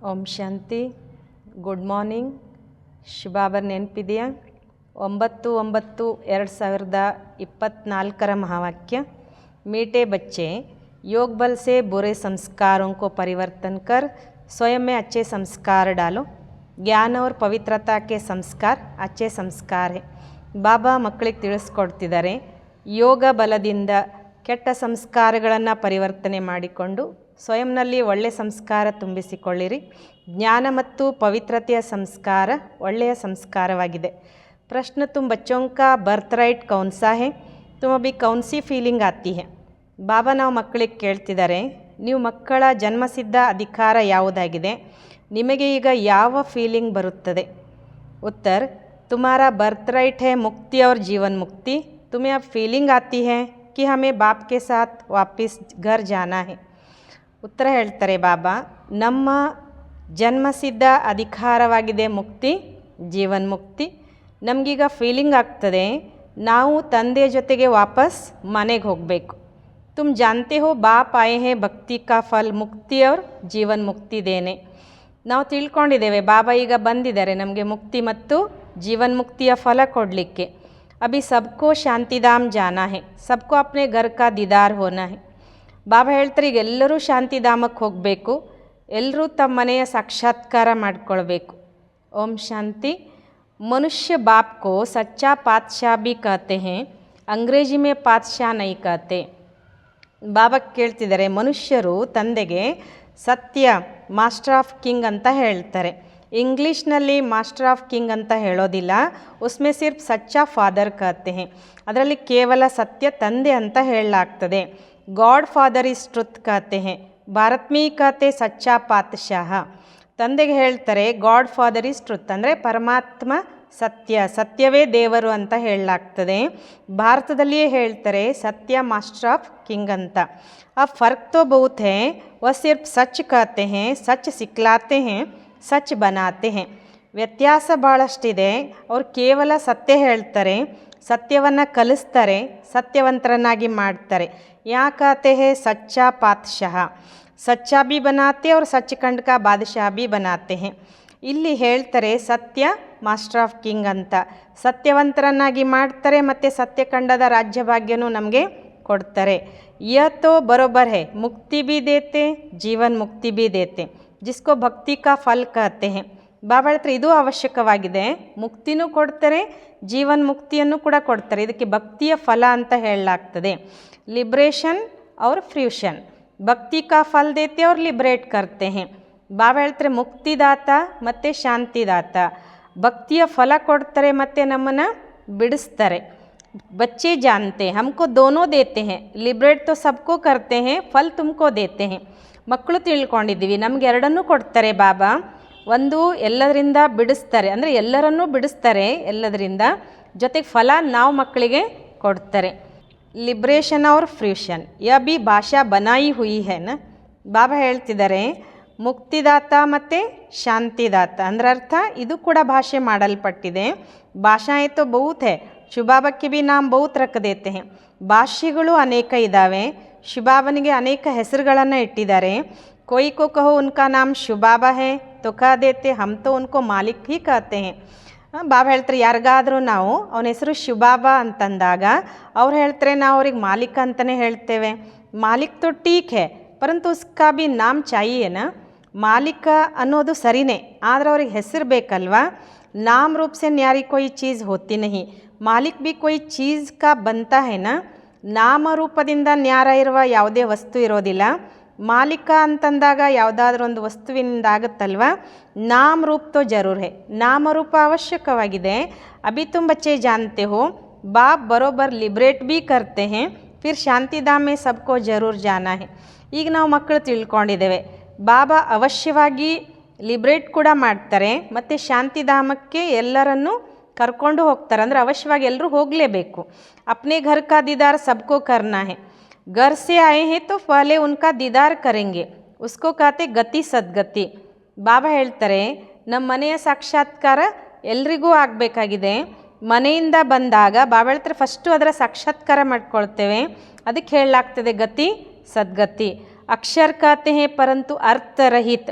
ಓಂ ಶಾಂತಿ. Good morning. ಶುಭಾಬರ್ ನೆನಪಿದೆಯಾ? 9/9/2024 महावाक्य। मीठे बच्चे, योग बल से बुरे संस्कारों को परिवर्तन कर स्वयं में अच्छे संस्कार डालो। ज्ञान और पवित्रता के संस्कार अच्छे संस्कार है। ಬಾಬಾ ಮಕ್ಕಳಿಗೆ ತಿಳಿಸ್ಕೊಡ್ತಿದ್ದಾರೆ, ಯೋಗ ಬಲದಿಂದ ಕೆಟ್ಟ ಸಂಸ್ಕಾರಗಳನ್ನು ಪರಿವರ್ತನೆ ಮಾಡಿಕೊಂಡು ಸ್ವಯಂನಲ್ಲಿ ಒಳ್ಳೆಯ ಸಂಸ್ಕಾರ ತುಂಬಿಸಿಕೊಳ್ಳಿರಿ. ಜ್ಞಾನ ಮತ್ತು ಪವಿತ್ರತೆಯ ಸಂಸ್ಕಾರ ಒಳ್ಳೆಯ ಸಂಸ್ಕಾರವಾಗಿದೆ. प्रश्न, तुम बच्चों का बर्थ राइट कौन सा है? तुम अभी कौन सी फीलिंग आती है? ಬಾಬಾ ನಾವು ಮಕ್ಕಳಿಗೆ ಕೇಳ್ತಿದ್ದಾರೆ, ನೀವು ಮಕ್ಕಳ ಜನ್ಮಸಿದ್ಧ ಅಧಿಕಾರ ಯಾವುದಾಗಿದೆ, ನಿಮಗೆ ಈಗ ಯಾವ ಫೀಲಿಂಗ್ ಬರುತ್ತದೆ? उत्तर, तुम्हारा बर्थ राइट है मुक्ति और जीवन मुक्ति। तुम्हें अब फीलिंग आती है कि हमें बाप के साथ वापस घर जाना है। ಉತ್ತರ ಹೇಳ್ತಾರೆ ಬಾಬಾ, ನಮ್ಮ ಜನ್ಮಸಿದ್ಧ ಅಧಿಕಾರವಾಗಿದೆ ಮುಕ್ತಿ, ಜೀವನ್ ಮುಕ್ತಿ. ನಮಗೀಗ ಫೀಲಿಂಗ್ ಆಗ್ತದೆ ನಾವು ತಂದೆಯ ಜೊತೆಗೆ ವಾಪಸ್ ಮನೆಗೆ ಹೋಗಬೇಕು. तुम जानते हो बाप आए हैं भक्ति का फल मुक्ति और जीवन मुक्ति देने. ನಾವು ತಿಳ್ಕೊಂಡಿದ್ದೇವೆ ಬಾಬಾ ಈಗ ಬಂದಿದ್ದಾರೆ ನಮಗೆ ಮುಕ್ತಿ ಮತ್ತು ಜೀವನ್ ಮುಕ್ತಿಯ ಫಲ ಕೊಡಲಿಕ್ಕೆ. ಅಭಿ ಸಬ್ಕೋ ಶಾಂತಿಧಾಮ್ ಜಾನಾ ಹೇ, ಸಬ್ಕೋ ಅಪ್ನೆ ಘರ್ ಕಾ ದೀದಾರ್ ಹೋನಾ ಹೇ. ಬಾಬಾ ಹೇಳ್ತಾರೆ ಈಗ ಎಲ್ಲರೂ ಶಾಂತಿಧಾಮಕ್ಕೆ ಹೋಗಬೇಕು, ಎಲ್ಲರೂ ತಮ್ಮ ಮನೆಯ ಸಾಕ್ಷಾತ್ಕಾರ ಮಾಡಿಕೊಳ್ಬೇಕು. ಓಂ ಶಾಂತಿ. ಮನುಷ್ಯ ಬಾಪ್ ಕೋ ಸಚ್ಚಾ ಪಾತ್ಶಾಹ ಭಿ ಕಹತೆ ಹೇ, ಅಂಗ್ರೇಜಿ ಮೇ ಪಾತ್ಶಾಹ ನೈ ಕಹತೆ. ಬಾಬಾ ಕೇಳ್ತಿದ್ದಾರೆ, ಮನುಷ್ಯರು ತಂದೆಗೆ ಸತ್ಯ ಮಾಸ್ಟರ್ ಆಫ್ ಕಿಂಗ್ ಅಂತ ಹೇಳ್ತಾರೆ. ಇಂಗ್ಲೀಷ್ನಲ್ಲಿ ಮಾಸ್ಟರ್ ಆಫ್ ಕಿಂಗ್ ಅಂತ ಹೇಳೋದಿಲ್ಲ, ಉಸ್ಮೆ ಸಿರ್ಫ್ ಸಚ್ಚಾ ಫಾದರ್ ಕಹತೆ ಹೇ, ಅದರಲ್ಲಿ ಕೇವಲ ಸತ್ಯ ತಂದೆ ಅಂತ ಹೇಳಲಾಗ್ತದೆ. ಗಾಡ್ ಫಾದರ್ ಈಸ್ ಟ್ರುತ್ ಕಹತೆ ಹೇ, ಭಾರತ್ ಮೀ ಕಹತೆ ಸಚ್ಚಾ ಪಾತ್ಶಾಹ. ತಂದೆಗೆ ಹೇಳ್ತಾರೆ ಗಾಡ್ ಫಾದರ್ ಈಸ್ ಟ್ರುತ್ ಅಂದರೆ ಪರಮಾತ್ಮ ಸತ್ಯ, ಸತ್ಯವೇ ದೇವರು ಅಂತ ಹೇಳಲಾಗ್ತದೆ. ಭಾರತದಲ್ಲಿಯೇ ಹೇಳ್ತಾರೆ ಸತ್ಯ ಮಾಸ್ಟರ್ ಆಫ್ ಕಿಂಗ್ ಅಂತ. अब फ़र्क तो बहुत है, वह सिर्फ सच कहते हैं, सच सिखलाते हैं, सच बनाते हैं. ವ್ಯತ್ಯಾಸ ಭಾಳಷ್ಟಿದೆ. ಅವ್ರು ಕೇವಲ ಸತ್ಯ ಹೇಳ್ತಾರೆ, ಸತ್ಯವನ್ನು ಕಲಿಸ್ತಾರೆ, ಸತ್ಯವಂತರನ್ನಾಗಿ ಮಾಡ್ತಾರೆ. ಯಾ कहते हैं सच्चा पातशाह, सच्चा भी बनाते और सचखंड का बादशाह भी बनाते हैं. ಇಲ್ಲಿ ಹೇಳ್ತಾರೆ ಸತ್ಯ ಮಾಸ್ಟರ್ ಆಫ್ ಕಿಂಗ್ ಅಂತ, ಸತ್ಯವಂತರನ್ನಾಗಿ ಮಾಡ್ತಾರೆ ಮತ್ತು ಸತ್ಯಖಂಡದ ರಾಜ್ಯಭಾಗ್ಯನೂ ನಮಗೆ ಕೊಡ್ತಾರೆ. यह तो बरोबर है, मुक्ति भी देते जीवन मुक्ति भी देते, जिसको भक्ति का फल कहते हैं. ಬಾಬಾ ಹೇಳ್ತಾರೆ ಇದು ಅವಶ್ಯಕವಾಗಿದೆ, ಮುಕ್ತಿನೂ ಕೊಡ್ತಾರೆ ಜೀವನ್ ಮುಕ್ತಿಯನ್ನು ಕೂಡ ಕೊಡ್ತಾರೆ. ಇದಕ್ಕೆ ಭಕ್ತಿಯ ಫಲ ಅಂತ ಹೇಳಲಾಗ್ತದೆ. ಲಿಬ್ರೇಷನ್ और ಫ್ಯೂಷನ್, ಭಕ್ತಿ ಕಾ ಫಲ್ ದೇತೆ और ಲಿಬ್ರೇಟ್ ಕರ್ತೆ हैं. ಬಾಬಾ ಹೇಳ್ತಾರೆ ಮುಕ್ತಿದಾತ ಮತ್ತು ಶಾಂತಿದಾತ, ಭಕ್ತಿಯ ಫಲ ಕೊಡ್ತಾರೆ ಮತ್ತು ನಮ್ಮನ್ನು ಬಿಡಿಸ್ತಾರೆ. बच्चे जानते हैं हमको दोनों देते हैं, लिबरेट तो सबको करते हैं, फल तुमको देते हैं. ಮಕ್ಕಳು ತಿಳ್ಕೊಂಡಿದ್ದೀವಿ ನಮ್ಗೆ ಎರಡನ್ನೂ ಕೊಡ್ತಾರೆ ಬಾಬಾ. ಒಂದು ಎಲ್ಲದರಿಂದ ಬಿಡಿಸ್ತಾರೆ ಅಂದರೆ ಎಲ್ಲರನ್ನೂ ಬಿಡಿಸ್ತಾರೆ ಎಲ್ಲದರಿಂದ, ಜೊತೆಗೆ ಫಲ ನಾವು ಮಕ್ಕಳಿಗೆ ಕೊಡ್ತಾರೆ. ಲಿಬ್ರೇಷನ್ और ಫ್ಯೂಷನ್ ಯಾ ಬಿ ಭಾಷಾ ಬನಾಯಿ ಹುಯಿ ಹೇನ. ಬಾಬಾ ಹೇಳ್ತಿದ್ದಾರೆ ಮುಕ್ತಿದಾತ ಮತ್ತು ಶಾಂತಿದಾತ ಅಂದ್ರೆ ಅರ್ಥ ಇದು ಕೂಡ ಭಾಷೆ ಮಾಡಲ್ಪಟ್ಟಿದೆ. ಭಾಷಾಯೇ ತೋ ಬಹುತ್ ಹೇ, ಶಿವಬಾಬಕ್ಕೆ ಭೀ ನಾಮ್ ಬಹುತ್ ರಖ ದೇತೆ ಹೇ. ಭಾಷೆಗಳು ಅನೇಕ ಇದ್ದಾವೆ, ಶಿವಬಾಬನಿಗೆ ಅನೇಕ ಹೆಸರುಗಳನ್ನು ಇಟ್ಟಿದ್ದಾರೆ. कोई को कहो उनका नाम ಶಿವಬಾಬಾ ಹೇ ತೋ ಕಹ ದೇತೆ, ಹಮ್ ತೋ ಉನ್ಕೋ ಮಾಲಿಕ್ ಹಿ ಕಹತೆ ಹೇ. ಬಾಬಾ ಹೇಳ್ತಾರೆ ಯಾರಿಗಾದರೂ ನಾವು ಅವನ ಹೆಸರು ಶಿವಬಾಬಾ ಅಂತಂದಾಗ ಅವ್ರು ಹೇಳ್ತಾರೆ ನಾವು ಅವ್ರಿಗೆ ಮಾಲಿಕ ಅಂತಲೇ ಹೇಳ್ತೇವೆ. ಮಾಲಿಕ್ ತೋ ಟೀಕ್ ಹೇ ಪರಂತು ಉಸ್ಕಾ ಭೀ ನಾಮ್ ಚಾಹಿಯೇನ. ಮಾಲಿಕ ಅನ್ನೋದು ಸರಿನೇ, ಆದರೆ ಅವ್ರಿಗೆ ಹೆಸರು ಬೇಕಲ್ವಾ. ನಾಮ್ ರೂಪ್ ಸೆ ನ್ಯಾರಿ ಕೋಯಿ ಚೀज़ ಹೋತಿ ನಹಿ, ಮಾಲಿಕ್ ಭೀ ಕೋಯಿ ಚೀज़್ ಕಾ ಬಂತಾ ಹೇನ. ನಾಮರೂಪದಿಂದ ನ್ಯಾರ ಇರುವ ಯಾವುದೇ ವಸ್ತು ಇರೋದಿಲ್ಲ. ಮಾಲಿಕ ಅಂತಂದಾಗ ಯಾವುದಾದ್ರೂ ಒಂದು ವಸ್ತುವಿನಿಂದ ಆಗುತ್ತಲ್ವ. ನಾಮ ರೂಪ ತೋ ಜರೂರ್ ಹೇ, ನಾಮರೂಪ ಅವಶ್ಯಕವಾಗಿದೆ. ಅಭಿ ತುಮ್ ಬಚ್ಚೆ ಜಾನ್ತೆ ಹೋ ಬಾಪ್ ಬರೋಬರ್ ಲಿಬ್ರೇಟ್ ಭೀ ಕರ್ತೆ ಹೇ, ಫಿರ್ ಶಾಂತಿಧಾಮ ಮೇ ಸಬ್ಕೋ ಜರೂರ್ ಜಾನಾ ಹೇ. ಈಗ ನಾವು ಮಕ್ಕಳು ತಿಳ್ಕೊಂಡಿದ್ದೇವೆ ಬಾಬಾ ಅವಶ್ಯವಾಗಿ ಲಿಬ್ರೇಟ್ ಕೂಡ ಮಾಡ್ತಾರೆ ಮತ್ತು ಶಾಂತಿಧಾಮಕ್ಕೆ ಎಲ್ಲರನ್ನೂ ಕರ್ಕೊಂಡು ಹೋಗ್ತಾರೆ. ಅಂದರೆ ಅವಶ್ಯವಾಗಿ ಎಲ್ಲರೂ ಹೋಗಲೇಬೇಕು. ಅಪ್ನೆ ಘರ್ ಕಾ ದೀದಾರ್ ಸಬ್ಕೋ ಕರ್ನಾ ಹೇ. घर से आए हैं तो पहले उनका दीदार करेंगे, उसको कहते गति सद्गति. ಬಾಬಾ ಹೇಳ್ತಾರೆ ನಮ್ಮ ಮನೆಯ ಸಾಕ್ಷಾತ್ಕಾರ ಎಲ್ರಿಗೂ ಆಗಬೇಕಾಗಿದೆ. ಮನೆಯಿಂದ ಬಂದಾಗ ಬಾಬಾ ಹೇಳ್ತಾರೆ ಫಸ್ಟು ಅದರ ಸಾಕ್ಷಾತ್ಕಾರ ಮಾಡ್ಕೊಳ್ತೇವೆ, ಅದಕ್ಕೆ ಹೇಳಲಾಗ್ತದೆ ಗತಿ ಸದ್ಗತಿ. ಅಕ್ಷರ कहते हैं परंतु अर्थ रहित,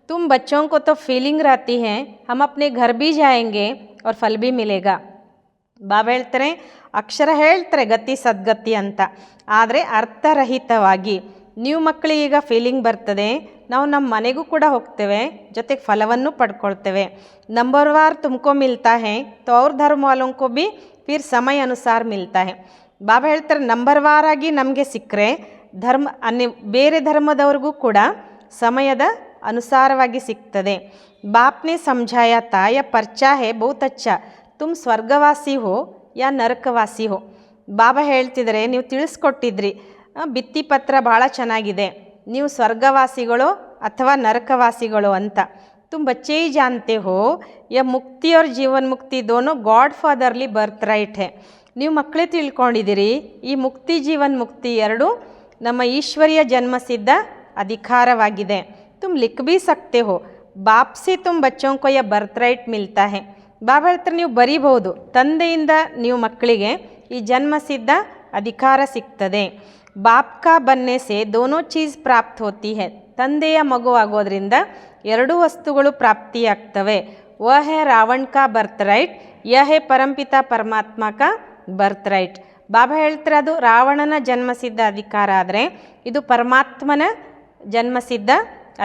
तुम बच्चों को तो फीलिंग रहती है हम अपने घर भी जाएंगे और फल भी मिलेगा. ಬಾಬಾ ಹೇಳ್ತಾರೆ, ಅಕ್ಷರ ಹೇಳ್ತಾರೆ ಗತಿ ಸದ್ಗತಿ ಅಂತ, ಆದರೆ ಅರ್ಥರಹಿತವಾಗಿ. ನೀವು ಮಕ್ಕಳಿಗೀಗ ಫೀಲಿಂಗ್ ಬರ್ತದೆ, ನಾವು ನಮ್ಮ ಮನೆಗೂ ಕೂಡ ಹೋಗ್ತೇವೆ, ಜೊತೆಗೆ ಫಲವನ್ನು ಪಡ್ಕೊಳ್ತೇವೆ. ನಂಬರ್ವಾರ್ ತುಮಕೋ ಮಿಲ್ತಾ ಹೇ ತೋ ಅವ್ರ ಧರ್ಮ ವಾಲೋಂಕೋ ಬಿ ಫಿರ್ ಸಮಯ ಅನುಸಾರ ಮಿಲ್ತಾ ಹೇ. ಬಾಬಾ ಹೇಳ್ತಾರೆ ನಂಬರ್ವಾರಾಗಿ ನಮಗೆ ಸಿಕ್ಕರೆ ಬೇರೆ ಧರ್ಮದವ್ರಿಗೂ ಕೂಡ ಸಮಯದ ಅನುಸಾರವಾಗಿ ಸಿಗ್ತದೆ. ಬಾಪ್ನೇ ಸಮझाया था यह पर्चा है बहुत अच्छा तुम ಸ್ವರ್ಗವಾಸಿ ಹೋ ಯಾ ನರಕವಾಸಿ ಹೋ. ಬಾಬಾ ಹೇಳ್ತಿದ್ದಾರೆ, ನೀವು ತಿಳಿಸ್ಕೊಟ್ಟಿದ್ರಿ, ಭಿತ್ತಿಪತ್ರ ಭಾಳ ಚೆನ್ನಾಗಿದೆ, ನೀವು ಸ್ವರ್ಗವಾಸಿಗಳು ಅಥವಾ ನರಕವಾಸಿಗಳು ಅಂತ. तुम बच्चे ही जानते हो यह मुक्ति और जीवन मुक्ति दोनों गॉड फादरली ಬರ್ತ್ ರೈಟ್ है. ನೀವು ಮಕ್ಕಳೇ ತಿಳ್ಕೊಂಡಿದ್ದೀರಿ, ಈ ಮುಕ್ತಿ ಜೀವನ್ ಮುಕ್ತಿ ಎರಡೂ ನಮ್ಮ ಈಶ್ವರಿಯ ಜನ್ಮಸಿದ್ಧ ಅಧಿಕಾರವಾಗಿದೆ. तुम लिख भी सकते हो बाप से तुम बच्चों को यह ಬರ್ತ್ ರೈಟ್ मिलता है. ಬಾಬಾ ಹೇಳ್ತಾರೆ, ನೀವು ಬರೀಬಹುದು, ತಂದೆಯಿಂದ ನೀವು ಮಕ್ಕಳಿಗೆ ಈ ಜನ್ಮಸಿದ್ಧ ಅಧಿಕಾರ ಸಿಗ್ತದೆ. ಬಾಪ್ ಕಾ ಬನ್ನೆ ಸೆ ದೋನೋ ಚೀಸ್ ಪ್ರಾಪ್ತ ಹೋತಿ ಹೈ. ತಂದೆಯ ಮಗು ಆಗೋದ್ರಿಂದ ಎರಡೂ ವಸ್ತುಗಳು ಪ್ರಾಪ್ತಿಯಾಗ್ತವೆ. ವಹ ಹೈ ರಾವಣ್ ಕಾ ಬರ್ತ್ ರೈಟ್, ಯಹ ಹೈ ಪರಂಪಿತ ಪರಮಾತ್ಮ ಕಾ ಬರ್ತ್ ರೈಟ್. ಬಾಬಾ ಹೇಳ್ತಾರೆ, ಅದು ರಾವಣನ ಜನ್ಮಸಿದ್ಧ ಅಧಿಕಾರ ಆದರೆ ಇದು ಪರಮಾತ್ಮನ ಜನ್ಮಸಿದ್ಧ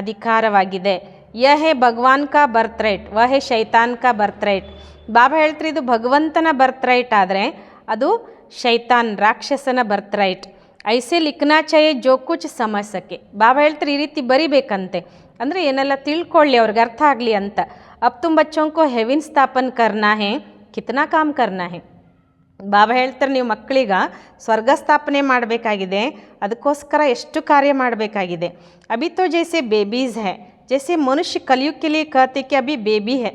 ಅಧಿಕಾರವಾಗಿದೆ. ಯಹ ಹೈ ಭಗವಾನ್ ಕಾ ಬರ್ತ್ ರೈಟ್, ವಹ ಹೈ ಶೈತಾನ್ ಕಾ ಬರ್ತ್ ರೈಟ್. ಬಾಬಾ ಹೇಳ್ತಾರೆ, ಇದು ಭಗವಂತನ ಬರ್ತ್ ರೈಟ್ ಆದರೆ ಅದು ಶೈತಾನ್ ರಾಕ್ಷಸನ ಬರ್ತ್ ರೈಟ್. ಐಸೆ ಲಿಖನಾ ಚಾಹಿಯೆ ಜೋ ಕುಚ್ ಸಮझ ಸಕೆ. ಬಾಬಾ ಹೇಳ್ತಾರೆ, ಈ ರೀತಿ ಬರಿಬೇಕಂತೆ, ಅಂದರೆ ಏನೆಲ್ಲ ತಿಳ್ಕೊಳ್ಳಿ, ಅವ್ರಿಗೆ ಅರ್ಥ ಆಗಲಿ ಅಂತ. ಅಬ್ ತುಮ್ ಬಚ್ಚೋಂ ಕೋ ಹೆವಿನ್ ಸ್ಥಾಪನ್ ಕರ್ನಾ ಹೇ, ಕಿತ್ನಾ ಕಾಮ್ ಕರ್ನಾ ಹೇ. ಬಾಬಾ ಹೇಳ್ತಾರೆ, ನೀವು ಮಕ್ಕಳಿಗ ಸ್ವರ್ಗ ಸ್ಥಾಪನೆ ಮಾಡಬೇಕಾಗಿದೆ, ಅದಕ್ಕೋಸ್ಕರ ಎಷ್ಟು ಕಾರ್ಯ ಮಾಡಬೇಕಾಗಿದೆ. ಅಭಿ ತೋ ಜೈಸೆ ಬೇಬೀಸ್ ಹೈ, ಜೈಸೆ ಮನುಷ್ಯ ಕಲಿಯುಗ ಕೆ ಲಿಯೆ ಕಹತೆ ಕಿ ಅಭಿ ಬೇಬಿ ಹೈ.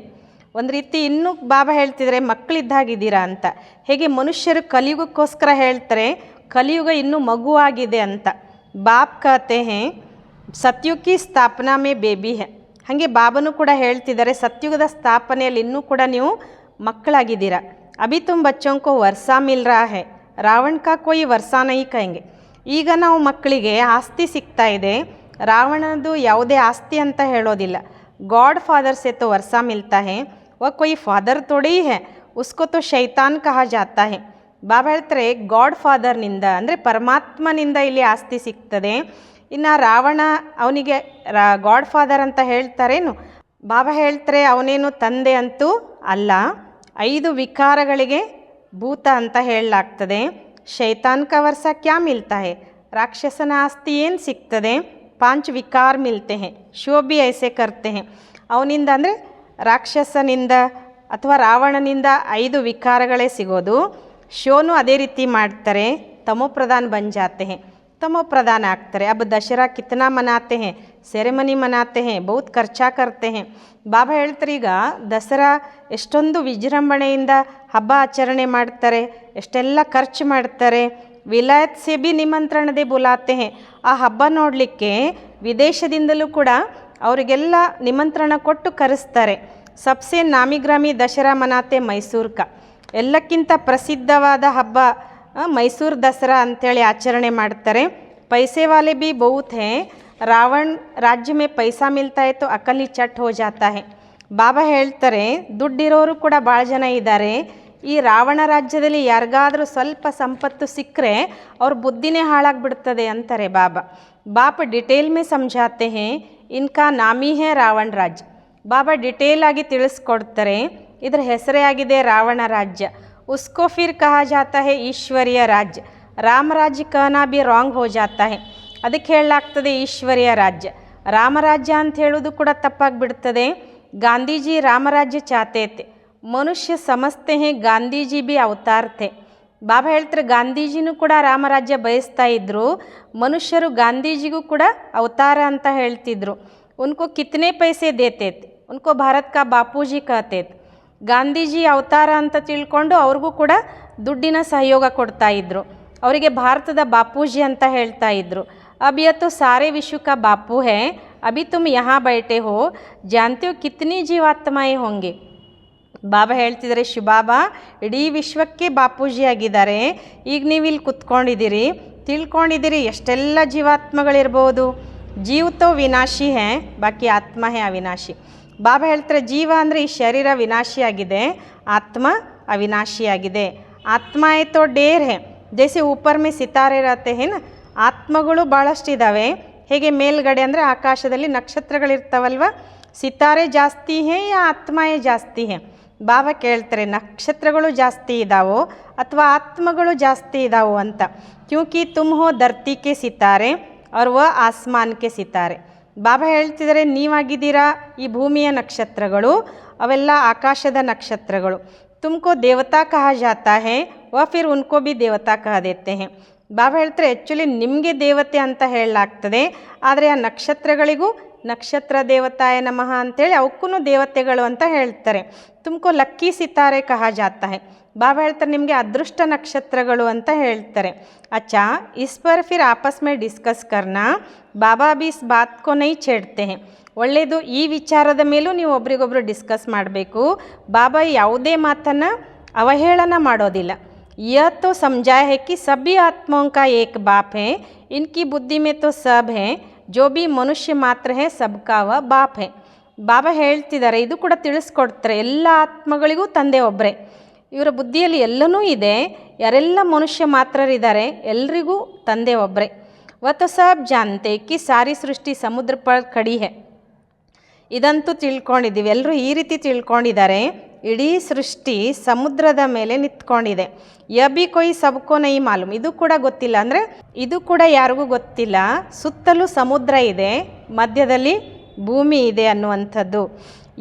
ಒಂದು ರೀತಿ ಇನ್ನೂ ಬಾಬಾ ಹೇಳ್ತಿದ್ರೆ ಮಕ್ಕಳಿದ್ದಾಗಿದ್ದೀರಾ ಅಂತ. ಹೇಗೆ ಮನುಷ್ಯರು ಕಲಿಯುಗಕ್ಕೋಸ್ಕರ ಹೇಳ್ತಾರೆ, ಕಲಿಯುಗ ಇನ್ನೂ ಮಗುವಾಗಿದೆ ಅಂತ. ಬಾಪ್ ಕಹತೆ ಹೇ ಸತ್ಯುಗ ಕಿ ಸ್ಥಾಪನಾ ಮೇ ಬೇಬಿ ಹೈ. ಹಾಗೆ ಬಾಬನು ಕೂಡ ಹೇಳ್ತಿದ್ದಾರೆ, ಸತ್ಯುಗದ ಸ್ಥಾಪನೆಯಲ್ಲಿ ಇನ್ನೂ ಕೂಡ ನೀವು ಮಕ್ಕಳಾಗಿದ್ದೀರಾ. ಅಭಿ ತುಮ್ ಬಚ್ಚೋಂ ಕೋ ವರ್ಷಾ ಮಿಲ್ ರಾ ಹೈ, ರಾವಣ್ ಕಾ ಕೋಯಿ ವರ್ಷಾ ನಹಿ ಕಹೆಂಗೆ. ಈಗ ನಾವು ಮಕ್ಕಳಿಗೆ ಆಸ್ತಿ ಸಿಗ್ತಾ ಇದೆ, ರಾವಣದು ಯಾವುದೇ ಆಸ್ತಿ ಅಂತ ಹೇಳೋದಿಲ್ಲ. गॉड फादर से तो वर्षा मिलता है, वह कोई फादर थोड़ी ही है, उसको तो शैतान कहा जाता है. ಬಾಬಾ ಹೇಳ್ತಾರೆ, ಗಾಡ್ ಫಾದರ್ನಿಂದ ಅಂದರೆ ಪರಮಾತ್ಮನಿಂದ ಇಲ್ಲಿ ಆಸ್ತಿ ಸಿಗ್ತದೆ. ಇನ್ನು ರಾವಣ ಅವನಿಗೆ ಗಾಡ್ ಫಾದರ್ ಅಂತ ಹೇಳ್ತಾರೇನು? ಬಾಬಾ ಹೇಳ್ತಾರೆ, ಅವನೇನು ತಂದೆ ಅಂತೂ ಅಲ್ಲ, 5 ವಿಕಾರಗಳಿಗೆ ಭೂತ ಅಂತ ಹೇಳಲಾಗ್ತದೆ. ಶೈತಾನ್ ಕಾ ವರ್ಷ ಕ್ಯಾ ಮಿಲ್ತಾ ಹೈ, ರಾಕ್ಷಸನ ಆಸ್ತಿ ಏನು ಸಿಗ್ತದೆ? 5 ವಿಕಾರ ಮಿಲ್ತೆ ಹೇ, ಶೋ ಬಿ ಐಸೆ ಕರ್ತೆ ಹೇ. ಅವನಿಂದ ಅಂದರೆ ರಾಕ್ಷಸನಿಂದ ಅಥವಾ ರಾವಣನಿಂದ 5 ವಿಕಾರಗಳೇ ಸಿಗೋದು. ಶೋನು ಅದೇ ರೀತಿ ಮಾಡ್ತಾರೆ, ತಮೋ ಪ್ರಧಾನ ಬನ್ ಜಾತೆ ಹೇ, ತಮೋ ಪ್ರಧಾನ ಆಗ್ತಾರೆ. ಅಬ್ ದಸರಾ ಕಿತ್ನಾ ಮನಾತೆ ಹೇ, ಸೆರೆಮನಿ ಮನಾತೆ ಹೇ, ಬಹುತ್ ಖರ್ಚಾ ಕರ್ತೆ ಹೇ. ಬಾಬಾ ಹೇಳ್ತಾರೆ, ಈಗ ದಸರಾ ಎಷ್ಟೊಂದು ವಿಜೃಂಭಣೆಯಿಂದ ಹಬ್ಬ ಆಚರಣೆ ಮಾಡ್ತಾರೆ, ಎಷ್ಟೆಲ್ಲ ಖರ್ಚು ಮಾಡ್ತಾರೆ. ವಿಲಾಯತ್ ಸೆ ಬಿ ನಿಮಂತ್ರಣದೇ ಬುಲಾತೆ ಹೇ, ಆ ಹಬ್ಬ ನೋಡಲಿಕ್ಕೆ ವಿದೇಶದಿಂದಲೂ ಕೂಡ ಅವರಿಗೆಲ್ಲ ನಿಮಂತ್ರಣ ಕೊಟ್ಟು ಕರೆಸ್ತಾರೆ. ಸಬ್ಸೆ ನಾಮಿಗ್ರಾಮಿ ದಸರಾ ಮನಾತೆ ಮೈಸೂರು ಕಾ, ಎಲ್ಲಕ್ಕಿಂತ ಪ್ರಸಿದ್ಧವಾದ ಹಬ್ಬ ಮೈಸೂರು ದಸರಾ ಅಂಥೇಳಿ ಆಚರಣೆ ಮಾಡ್ತಾರೆ. ಪೈಸೆ ವಾಲೆ ಬಿ ಬಹುತ್ ಹೇ, ರಾವಣ್ ರಾಜ್ಯ ಮೇ ಪೈಸಾ ಮಿಲ್ತಾ ಹೈ ತೋ ಅಕಲ್ ಹಿ ಚಟ್ ಹೋ ಜಾತಾ ಹೈ. ಬಾಬಾ ಹೇಳ್ತಾರೆ, ದುಡ್ಡಿರೋರು ಕೂಡ ಭಾಳ ಜನ ಇದ್ದಾರೆ. ಈ ರಾವಣ ರಾಜ್ಯದಲ್ಲಿ ಯಾರಿಗಾದರೂ ಸ್ವಲ್ಪ ಸಂಪತ್ತು ಸಿಕ್ಕರೆ ಅವ್ರ ಬುದ್ಧಿನೇ ಹಾಳಾಗಿಬಿಡ್ತದೆ ಅಂತಾರೆ ಬಾಬಾ. ಬಾಪ ಡಿಟೇಲ್ ಮೇ ಸಮझाते हैं, ಇನ್ಕಾ ನಾಮಿ ಹೇ ರಾವಣ ರಾಜ್ಯ. ಬಾಬಾ ಡಿಟೇಲ್ ಆಗಿ ತಿಳಿಸ್ಕೊಡ್ತಾರೆ, ಇದರ ಹೆಸರೇ ಆಗಿದೆ ರಾವಣ ರಾಜ್ಯ. ಉಸ್ಕೋ ಫಿರ್ ಕಹಾ ಜಾತಾ ಹೇ ಈಶ್ವರಿಯ ರಾಜ್ಯ. ರಾಮರಾಜ್ಯ ಕಹನಾ ಬಿ ರಾಂಗ್ ಹೋ ಜಾತಾ ಹೇ, ಅದಕ್ಕೆ ಹೇಳಲಾಗ್ತದೆ ಈಶ್ವರಿಯ ರಾಜ್ಯ. ರಾಮರಾಜ್ಯ ಅಂತ ಹೇಳೋದು ಕೂಡ ತಪ್ಪಾಗಿಬಿಡ್ತದೆ. ಗಾಂಧೀಜಿ ರಾಮರಾಜ್ಯ ಚಾತೆ थे, ಮನುಷ್ಯ ಸಮಸ್ತೆ ಹೇ ಗಾಂಧೀಜಿ ಬಿ ಅವತಾರ್ ಥೆ. ಬಾಬಾ ಹೇಳ್ತಾರೆ, ಗಾಂಧೀಜಿನೂ ಕೂಡ ರಾಮರಾಜ್ಯ ಬಯಸ್ತಾ ಇದ್ದರು, ಮನುಷ್ಯರು ಗಾಂಧೀಜಿಗೂ ಕೂಡ ಅವತಾರ ಅಂತ ಹೇಳ್ತಿದ್ರು. ಉನ್ಕೋ ಕಿತನೆ ಪೈಸೆ ದೇತೆ थे, ಉನ್ಕೋ ಭಾರತ್ ಕಾ ಬಾಪೂಜಿ ಕಹತೆ थे. ಗಾಂಧೀಜಿ ಅವತಾರ ಅಂತ ತಿಳ್ಕೊಂಡು ಅವ್ರಿಗೂ ಕೂಡ ದುಡ್ಡಿನ ಸಹಯೋಗ ಕೊಡ್ತಾ ಇದ್ರು, ಅವರಿಗೆ ಭಾರತದ ಬಾಪೂಜಿ ಅಂತ ಹೇಳ್ತಾ ಇದ್ರು. अब यह तो सारे विश्व का बापू है, अभी तुम यहाँ बैठे हो, जानते हो कितनी जीवात्माएं होंगे. ಬಾಬಾ ಹೇಳ್ತಿದ್ದಾರೆ, ಶಿವಬಾಬಾ ಇಡೀ ವಿಶ್ವಕ್ಕೆ ಬಾಪೂಜಿ ಆಗಿದ್ದಾರೆ. ಈಗ ನೀವು ಇಲ್ಲಿ ಕುತ್ಕೊಂಡಿದ್ದೀರಿ, ತಿಳ್ಕೊಂಡಿದ್ದೀರಿ ಎಷ್ಟೆಲ್ಲ ಜೀವಾತ್ಮಗಳಿರ್ಬೋದು. ಜೀವ ತೋ ವಿನಾಶಿ ಹೇ ಬಾಕಿ ಆತ್ಮ ಹೇ ಅವಿನಾಶಿ. ಬಾಬಾ ಹೇಳ್ತಾರೆ ಜೀವ ಅಂದರೆ ಈ ಶರೀರ ವಿನಾಶಿಯಾಗಿದೆ, ಆತ್ಮ ಅವಿನಾಶಿಯಾಗಿದೆ. ಆತ್ಮ ತೋ ಡೇರ್ ಹೇ ಜೈಸೆ ಊಪರ್ ಮೇ ಸಿತಾರೆ ಇರತ್ತೆ ಹೇನ, ಆತ್ಮಗಳು ಭಾಳಷ್ಟಿದ್ದಾವೆ. ಹೇಗೆ ಮೇಲ್ಗಡೆ ಅಂದರೆ ಆಕಾಶದಲ್ಲಿ ನಕ್ಷತ್ರಗಳಿರ್ತಾವಲ್ವ, ಸಿತಾರೆ ಜಾಸ್ತಿ ಹೇ ಯಾ ಆತ್ಮಯೇ ಜಾಸ್ತಿ ಹೇ. ಬಾಬಾ ಕೇಳ್ತಾರೆ ನಕ್ಷತ್ರಗಳು ಜಾಸ್ತಿ ಇದ್ದಾವೋ ಅಥವಾ ಆತ್ಮಗಳು ಜಾಸ್ತಿ ಇದ್ದಾವೋ ಅಂತ. ಕ್ಯೂಂಕಿ ತುಮ್ ಹೋ ಧರ್ತಿ ಕೆ ಸಿತಾರೆ ಅವ್ರ ವ ಆಸ್ಮಾನ್ ಕೆ ಸಿತಾರೆ. ಬಾಬಾ ಹೇಳ್ತಿದ್ದಾರೆ ನೀವಾಗಿದ್ದೀರಾ ಈ ಭೂಮಿಯ ನಕ್ಷತ್ರಗಳು, ಅವೆಲ್ಲ ಆಕಾಶದ ನಕ್ಷತ್ರಗಳು. ತುಮಕೋ ದೇವತಾ ಕಹಾ ಜಾತಾ ಹೇ ವ ಫಿರ್ ಉನ್ಕೋ ಭಿ ದೇವತಾ ಕಹ ದೇತೆ ಹೇ. ಬಾಬಾ ಹೇಳ್ತಾರೆ ಆ್ಯಕ್ಚುಲಿ ನಿಮಗೆ ದೇವತೆ ಅಂತ ಹೇಳಲಾಗ್ತದೆ, ಆದರೆ ಆ ನಕ್ಷತ್ರಗಳಿಗೂ ನಕ್ಷತ್ರ ದೇವತಾಯ ನಮಃ ಅಂಥೇಳಿ ಅವಕ್ಕೂ ದೇವತೆಗಳು ಅಂತ ಹೇಳ್ತಾರೆ. ತುಮಕೋ ಲಕ್ಕಿ ಸಿತಾರೆ ಕಹಾ ಜಾತಾ ಹೇ. ಬಾಬಾ ಹೇಳ್ತಾರೆ ನಿಮಗೆ ಅದೃಷ್ಟ ನಕ್ಷತ್ರಗಳು ಅಂತ ಹೇಳ್ತಾರೆ. ಅಚ್ಚಾ ಇಸ್ ಪರ್ ಫಿರ್ ಆಪಸ್ ಮೇ ಡಿಸ್ಕಸ್ ಕರ್ನಾ, ಬಾಬಾ ಬಿ ಇಸ್ ಬಾತ್ ಕೋ ನೈ ಛೇಡ್ತೆ ಹೇ. ಒಳ್ಳೆಯದು, ಈ ವಿಚಾರದ ಮೇಲೂ ನೀವು ಒಬ್ರಿಗೊಬ್ರು ಡಿಸ್ಕಸ್ ಮಾಡಬೇಕು. ಬಾಬಾ ಯಾವುದೇ ಮಾತನ್ನು ಅವಹೇಳನ ಮಾಡೋದಿಲ್ಲ. यह तो समझा है कि सभी आत्माओं का एक बाप है, इनकी बुद्धि में तो सब है, जो भी मनुष्य मात्र है सबका वह बाप है. ಬಾಬಾ ಹೇಳ್ತಿದ್ದಾರೆ, ಇದು ಕೂಡ ತಿಳಿಸ್ಕೊಡ್ತಾರೆ, ಎಲ್ಲ ಆತ್ಮಗಳಿಗೂ ತಂದೆ ಒಬ್ಬರೇ. ಇವರ ಬುದ್ಧಿಯಲ್ಲಿ ಎಲ್ಲನೂ ಇದೆ, ಯಾರೆಲ್ಲ ಮನುಷ್ಯ ಮಾತ್ರರಿದ್ದಾರೆ ಎಲ್ರಿಗೂ ತಂದೆ ಒಬ್ಬರೇ. ವತ್ತು ಸಬ್ ಜಾನ್ತೆ ಕಿ ಸಾರಿ ಸೃಷ್ಟಿ ಸಮುದ್ರ ಪರ್ ಖಡಿ ಹೇ. ಇದಂತೂ ತಿಳ್ಕೊಂಡಿದ್ದೀವಿ, ಎಲ್ಲರೂ ಈ ರೀತಿ ತಿಳ್ಕೊಂಡಿದ್ದಾರೆ, ಇಡೀ ಸೃಷ್ಟಿ ಸಮುದ್ರದ ಮೇಲೆ ನಿಂತ್ಕೊಂಡಿದೆ. ಯಬಿ ಕೊಯ್ ಸಬ್ಕೋ ನೈ ಮಾಲೂಮ್, ಇದು ಕೂಡ ಗೊತ್ತಿಲ್ಲ, ಅಂದರೆ ಇದು ಕೂಡ ಯಾರಿಗೂ ಗೊತ್ತಿಲ್ಲ. ಸುತ್ತಲೂ ಸಮುದ್ರ ಇದೆ, ಮಧ್ಯದಲ್ಲಿ ಭೂಮಿ ಇದೆ ಅನ್ನುವಂಥದ್ದು.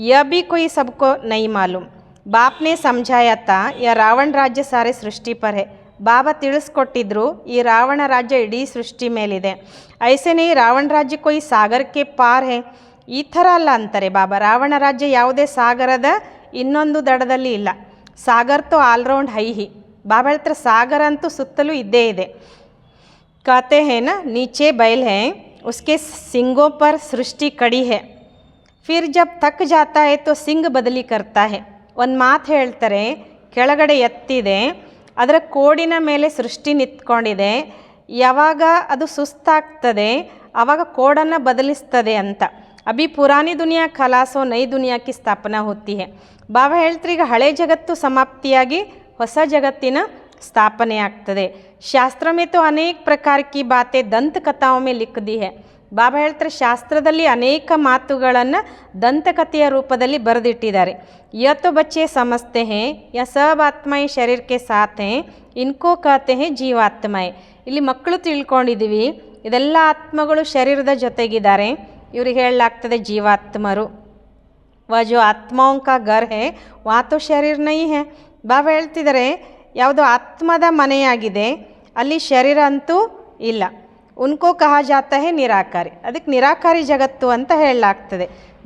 ಯಬಿ ಕೊಯ್ ಸಬ್ಕೋ ನೈ ಮಾಲೂಮ್. ಬಾಪ್ನೇ ಸಮझाया ಯಾ ರಾವಣ ರಾಜ್ಯ ಸಾರೆ ಸೃಷ್ಟಿ ಪರ್ ಹೇ. ಬಾಬಾ ತಿಳಿಸ್ಕೊಟ್ಟಿದ್ರು ಈ ರಾವಣ ರಾಜ್ಯ ಇಡೀ ಸೃಷ್ಟಿ ಮೇಲಿದೆ. ಐಸೇನೇ ರಾವಣ ರಾಜ್ಯ ಕೊಯ್ ಸಾಗರಕ್ಕೆ ಪಾರ್ ಹೇ. ಈ ಥರ ಅಲ್ಲ ಅಂತಾರೆ ಬಾಬಾ, ರಾವಣ ರಾಜ್ಯ ಯಾವುದೇ ಸಾಗರದ ಇನ್ನೊಂದು ದಡದಲ್ಲಿ ಇಲ್ಲ. ಸಾಗರ್ ತೋ ಆಲ್ರೌಂಡ್ ಹೈ ಹಿ. ಬಾಬಾ ಹೇಳ್ತಾರೆ ಸಾಗರ ಅಂತೂ ಸುತ್ತಲೂ ಇದ್ದೇ ಇದೆ. कहते हैं ना नीचे बैल है उसके सिंगों पर सृष्टि कड़ी है, फिर जब थक जाता है तो सिंग बदली करता है. ಒಂದು ಮಾತು ಹೇಳ್ತಾರೆ, ಕೆಳಗಡೆ ಎತ್ತಿದೆ, ಅದರ ಕೋಡಿನ ಮೇಲೆ ಸೃಷ್ಟಿ ನಿಂತ್ಕೊಂಡಿದೆ, ಯಾವಾಗ ಅದು ಸುಸ್ತಾಗ್ತದೆ ಆವಾಗ ಕೋಡನ್ನು ಬದಲಿಸ್ತದೆ ಅಂತ. ಅಭಿ ಪುರಾನಿ ದುನಿಯಾ ಖಲಾಸೋ ನೈ ದುನಿಯಾ ಕಿ ಸ್ಥಾಪನಾ ಹೋತಿ ಹೇ. ಬಾಬಾ ಹೇಳ್ತಾರೆ ಈಗ ಹಳೆ ಜಗತ್ತು ಸಮಾಪ್ತಿಯಾಗಿ ಹೊಸ ಜಗತ್ತಿನ ಸ್ಥಾಪನೆ ಆಗ್ತದೆ. ಶಾಸ್ತ್ರ ಮೇ ತೋ ಅನೇಕ ಪ್ರಕಾರ ಕಿ ಬಾತೆ ದಂತಕಥಾओं में लिख दी है. ಬಾಬಾ ಹೇಳ್ತಾರೆ ಶಾಸ್ತ್ರದಲ್ಲಿ ಅನೇಕ ಮಾತುಗಳನ್ನು ದಂತಕಥೆಯ ರೂಪದಲ್ಲಿ ಬರೆದಿಟ್ಟಿದ್ದಾರೆ. ಯ ತೋ ಬಚ್ಚೆ ಸಮಸ್ತೆ ಹೇ ಯಾ ಸಬ್ ಆತ್ಮಾಯೇ ಶರೀರ ಕೆ ಸಾಥ್ ಹೇ ಇನ್ಕೋ ಕಹತೆ ಹೇ ಜೀವಾತ್ಮಾಯೇ. ಇಲ್ಲಿ ಮಕ್ಕಳು ತಿಳ್ಕೊಂಡಿದ್ದೀವಿ ಇದೆಲ್ಲ ಆತ್ಮಗಳು ಶರೀರದ ಜೊತೆಗಿದ್ದಾರೆ, ಇವ್ರಿಗೆ ಹೇಳಲಾಗ್ತದೆ ಜೀವಾತ್ಮರು. ವ ಜೋ ಆತ್ಮಾओं का घर है वहाँ तो शरीर नहीं है. ಬಾಬಾ ಹೇಳ್ತಿದ್ದಾರೆ ಯಾವುದು ಆತ್ಮದ ಮನೆಯಾಗಿದೆ ಅಲ್ಲಿ ಶರೀರ ಅಂತೂ ಇಲ್ಲ. ಉನ್ಕೋ ಕಹಾ ಜಾತಾ ಹೇ ನಿರಾಕಾರಿ, ಅದಕ್ಕೆ ನಿರಾಕಾರಿ ಜಗತ್ತು ಅಂತ ಹೇಳಲಾಗ್ತದೆ.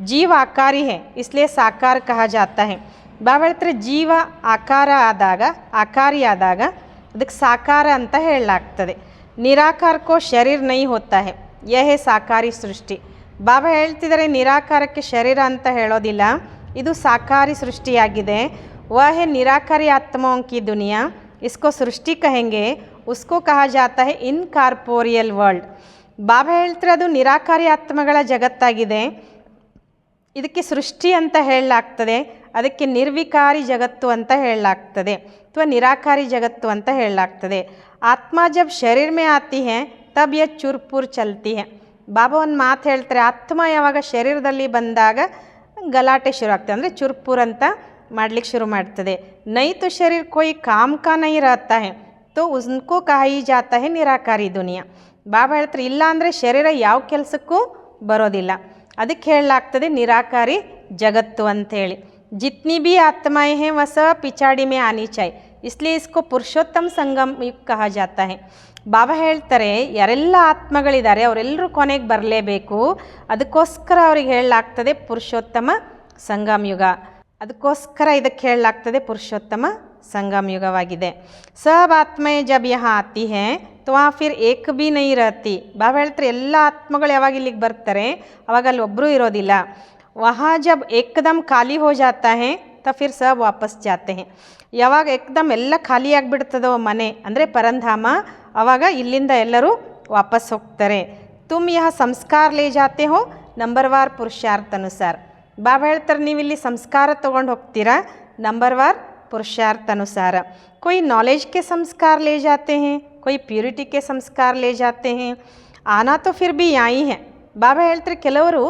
ಜೀವ ಆಕಾರಿ ಹೇ ಇಸ್ಲಿಯೇ ಸಾಕಾರ ಕಹಾ ಜಾತಾ ಹೇ. ಬಾಬಾ ಹೇಳ್ತಾರೆ ಜೀವ ಆಕಾರ ಆದಾಗ ಆಕಾರಿ ಆದಾಗ ಅದಕ್ಕೆ ಸಾಕಾರ ಅಂತ ಹೇಳಲಾಗ್ತದೆ. ನಿರಾಕಾರಕ್ಕೋ ಶರೀರ ನೈ ಹೋತಾ ಹೇ ಯಹ ಹೇ ಸಾಕಾರಿ ಸೃಷ್ಟಿ. ಬಾಬಾ ಹೇಳ್ತಿದ್ದಾರೆ ನಿರಾಕಾರಕ್ಕೆ ಶರೀರ ಅಂತ ಹೇಳೋದಿಲ್ಲ, ಇದು ಸಾಕಾರಿ ಸೃಷ್ಟಿಯಾಗಿದೆ. वह है निराकारी आत्माओं की दुनिया, इसको सृष्टि कहेंगे, उसको कहा जाता है इनकार्पोरियल वर्ल्ड. ಬಾಬಾ ಹೇಳ್ತಾರೆ ಅದು ನಿರಾಕಾರಿ ಆತ್ಮಗಳ ಜಗತ್ತಾಗಿದೆ, ಇದಕ್ಕೆ ಸೃಷ್ಟಿ ಅಂತ ಹೇಳಲಾಗ್ತದೆ, ಅದಕ್ಕೆ ನಿರ್ವಿಕಾರಿ ಜಗತ್ತು ಅಂತ ಹೇಳಲಾಗ್ತದೆ ಅಥವಾ ನಿರಾಕಾರಿ ಜಗತ್ತು ಅಂತ ಹೇಳಲಾಗ್ತದೆ. ಆತ್ಮ ಜಬ್ ಶರೀರ ಮೇ ಆತಿ ಹೇ ತಬ್ ಯ ಚುರ್ಪುರ್ ಚಲ್ತಿ ಹೇ. ಬಾಬಾ ಒಂದು ಮಾತು ಹೇಳ್ತಾರೆ, ಆತ್ಮ ಯಾವಾಗ ಶರೀರದಲ್ಲಿ ಬಂದಾಗ ಗಲಾಟೆ ಶುರು ಆಗ್ತದೆ, ಅಂದರೆ ಚುರ್ಪುರ್ ಅಂತ ಮಾಡಲಿಕ್ಕೆ ಶುರು ಮಾಡ್ತದೆ. ನೈ तो शरीर कोई काम का नहीं रहता है तो उनको कहा जाता है निराकारी दुनिया. ಬಾಬಾ ಹೇಳ್ತಾರೆ ಇಲ್ಲ ಅಂದರೆ ಶರೀರ ಯಾವ ಕೆಲಸಕ್ಕೂ ಬರೋದಿಲ್ಲ, ಅದಕ್ಕೆ ಹೇಳಲಾಗ್ತದೆ ನಿರಾಕಾರಿ ಜಗತ್ತು ಅಂಥೇಳಿ. ಜಿತ್ನಿ ಭಿ ಆತ್ಮಾಯೇ ಹೇ ವಸ ಪಿಚಾಡಿ ಮೇ ಆನಿ ಚಾಯ್ ಇಸ್ಲಿಯೇ ಇಸ್ಕೋ ಪುರುಷೋತ್ತಮ ಸಂಗಮ್ ಯುಗ್ ಕಹಾ ಜಾತಾ ಹೇ. ಬಾಬಾ ಹೇಳ್ತಾರೆ ಯಾರೆಲ್ಲ ಆತ್ಮಗಳಿದ್ದಾರೆ ಅವರೆಲ್ಲರೂ ಕೊನೆಗೆ ಬರಲೇಬೇಕು, ಅದಕ್ಕೋಸ್ಕರ ಅವ್ರಿಗೆ ಹೇಳಲಾಗ್ತದೆ ಪುರುಷೋತ್ತಮ ಸಂಗಮ್ ಯುಗ. ಅದಕ್ಕೋಸ್ಕರ ಇದಕ್ಕೆ ಹೇಳಲಾಗ್ತದೆ ಪುರುಷೋತ್ತಮ ಸಂಗಮ ಯುಗವಾಗಿದೆ. ಸಬ್ ಆತ್ಮಯೇ ಜಬ್ ಯಹಾ ಆತಿ ಹೇ ತೋ ವಹಾ ಫಿರ್ ಏಕ್ ಭಿ ನೈ ರಹತಿ. ಬಾಬಾ ಹೇಳ್ತಾರೆ ಎಲ್ಲ ಆತ್ಮಗಳು ಯಾವಾಗ ಇಲ್ಲಿಗೆ ಬರ್ತಾರೆ ಅವಾಗ ಅಲ್ಲಿ ಒಬ್ಬರೂ ಇರೋದಿಲ್ಲ. ವಹಾ ಜಬ್ ಏಕದಮ್ ಖಾಲಿ ಹೋ ಜಾತಾ ಹೇ ತ ಫಿರ್ ಸಬ್ ವಾಪಸ್ ಜಾತೆ ಹೇ. ಯಾವಾಗ ಏಕದಮ್ ಎಲ್ಲ ಖಾಲಿ ಆಗಿಬಿಡ್ತದೋ ಮನೆ ಅಂದರೆ ಪರಂಧಾಮ, ಆವಾಗ ಇಲ್ಲಿಂದ ಎಲ್ಲರೂ ವಾಪಸ್ ಹೋಗ್ತಾರೆ. तुम यह संस्कार ले जाते हो ನಂಬರ್ವಾर पुरुषार्थ अनुसार. ಬಾಬಾ ಹೇಳ್ತಾರೆ ನೀವಿಲ್ಲಿ ಸಂಸ್ಕಾರ ತೊಗೊಂಡು ಹೋಗ್ತೀರಾ ನಂಬರ್ವಾर पुरुषार्थ अनुसार. कोई नॉलेज के संस्कार ले जाते हैं, कोई प्यूरिटी के संस्कार ले जाते हैं. आना तो फिर भी यहाँ ही है. ಬಾಬಾ ಹೇಳ್ತಾರೆ ಕೆಲವರು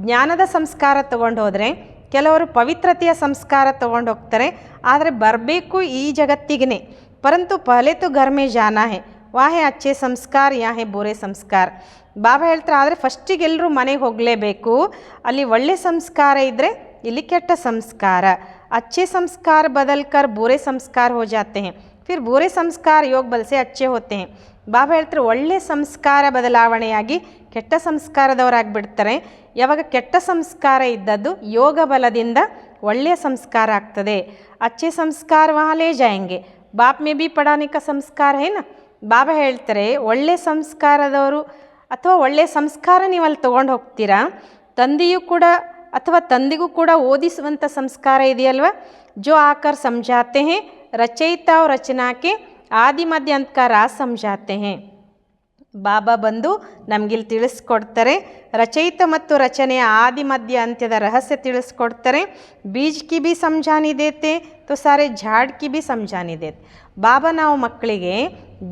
ಜ್ಞಾನದ ಸಂಸ್ಕಾರ ತೊಗೊಂಡು ಹೋದರೆ, ಕೆಲವರು ಪವಿತ್ರತೆಯ ಸಂಸ್ಕಾರ ತೊಗೊಂಡು ಹೋಗ್ತಾರೆ. ಆದರೆ ಬರಬೇಕು ಈ ಜಗತ್ತಿಗೆ, ಪರಂತು ಪಹಲೆ तो घर में जाना है. वहाँ है अच्छे संस्कार, यहाँ है बुरे संस्कार. ಬಾಬಾ ಹೇಳ್ತಾರೆ ಆದರೆ ಫಸ್ಟಿಗೆ ಎಲ್ಲರೂ ಮನೆಗೆ ಹೋಗಲೇಬೇಕು. ಅಲ್ಲಿ ಒಳ್ಳೆ ಸಂಸ್ಕಾರ ಇದ್ದರೆ ಇಲ್ಲಿ ಕೆಟ್ಟ ಸಂಸ್ಕಾರ. अच्छे संस्कार बदल कर बुरे संस्कार हो जाते हैं, फिर बुरे संस्कार योग बल से अच्छे होते हैं. ಬಾಬಾ ಹೇಳ್ತಾರೆ ಒಳ್ಳೆ ಸಂಸ್ಕಾರ ಬದಲಾವಣೆಯಾಗಿ ಕೆಟ್ಟ ಸಂಸ್ಕಾರದವರಾಗಿಬಿಡ್ತಾರೆ. ಯಾವಾಗ ಕೆಟ್ಟ ಸಂಸ್ಕಾರ ಇದ್ದದ್ದು ಯೋಗ ಬಲದಿಂದ ಒಳ್ಳೆಯ ಸಂಸ್ಕಾರ ಆಗ್ತದೆ. अच्छे संस्कार वहाँ ले जाएंगे. बाप में भी पढ़ाने का संस्कार है ना. ಬಾಬಾ ಹೇಳ್ತಾರೆ ಒಳ್ಳೆ ಸಂಸ್ಕಾರದವರು ಅಥವಾ ಒಳ್ಳೆಯ ಸಂಸ್ಕಾರ ನೀವು ಅಲ್ಲಿ ತೊಗೊಂಡು ಹೋಗ್ತೀರಾ. ತಂದೆಯೂ ಕೂಡ ಅಥವಾ ತಂದೆಗೂ ಕೂಡ ಓದಿಸುವಂಥ ಸಂಸ್ಕಾರ ಇದೆಯಲ್ವ. ಜೋ ಆಕರ್ ಸಮझाते हैं, ರಚಯಿತಾ और रचना के ಆದಿ ಮಧ್ಯ ಅಂತ್ ಕಾ ರಾಜ್ ಸಮझाते हैं. ಬಾಬಾ ಬಂದು ನಮಗಿಲ್ಲಿ ತಿಳಿಸ್ಕೊಡ್ತಾರೆ. ರಚಯಿತ ಮತ್ತು ರಚನೆಯ ಆದಿ ಮಧ್ಯ ಅಂತ್ಯದ ರಹಸ್ಯ ತಿಳಿಸ್ಕೊಡ್ತಾರೆ. ಬೀಜ್ ಕಿ ಭಿ ಸಮझानी देते तो सारे झाड़ की भी समझानी देते. ಬಾಬಾ ನಾವು ಮಕ್ಕಳಿಗೆ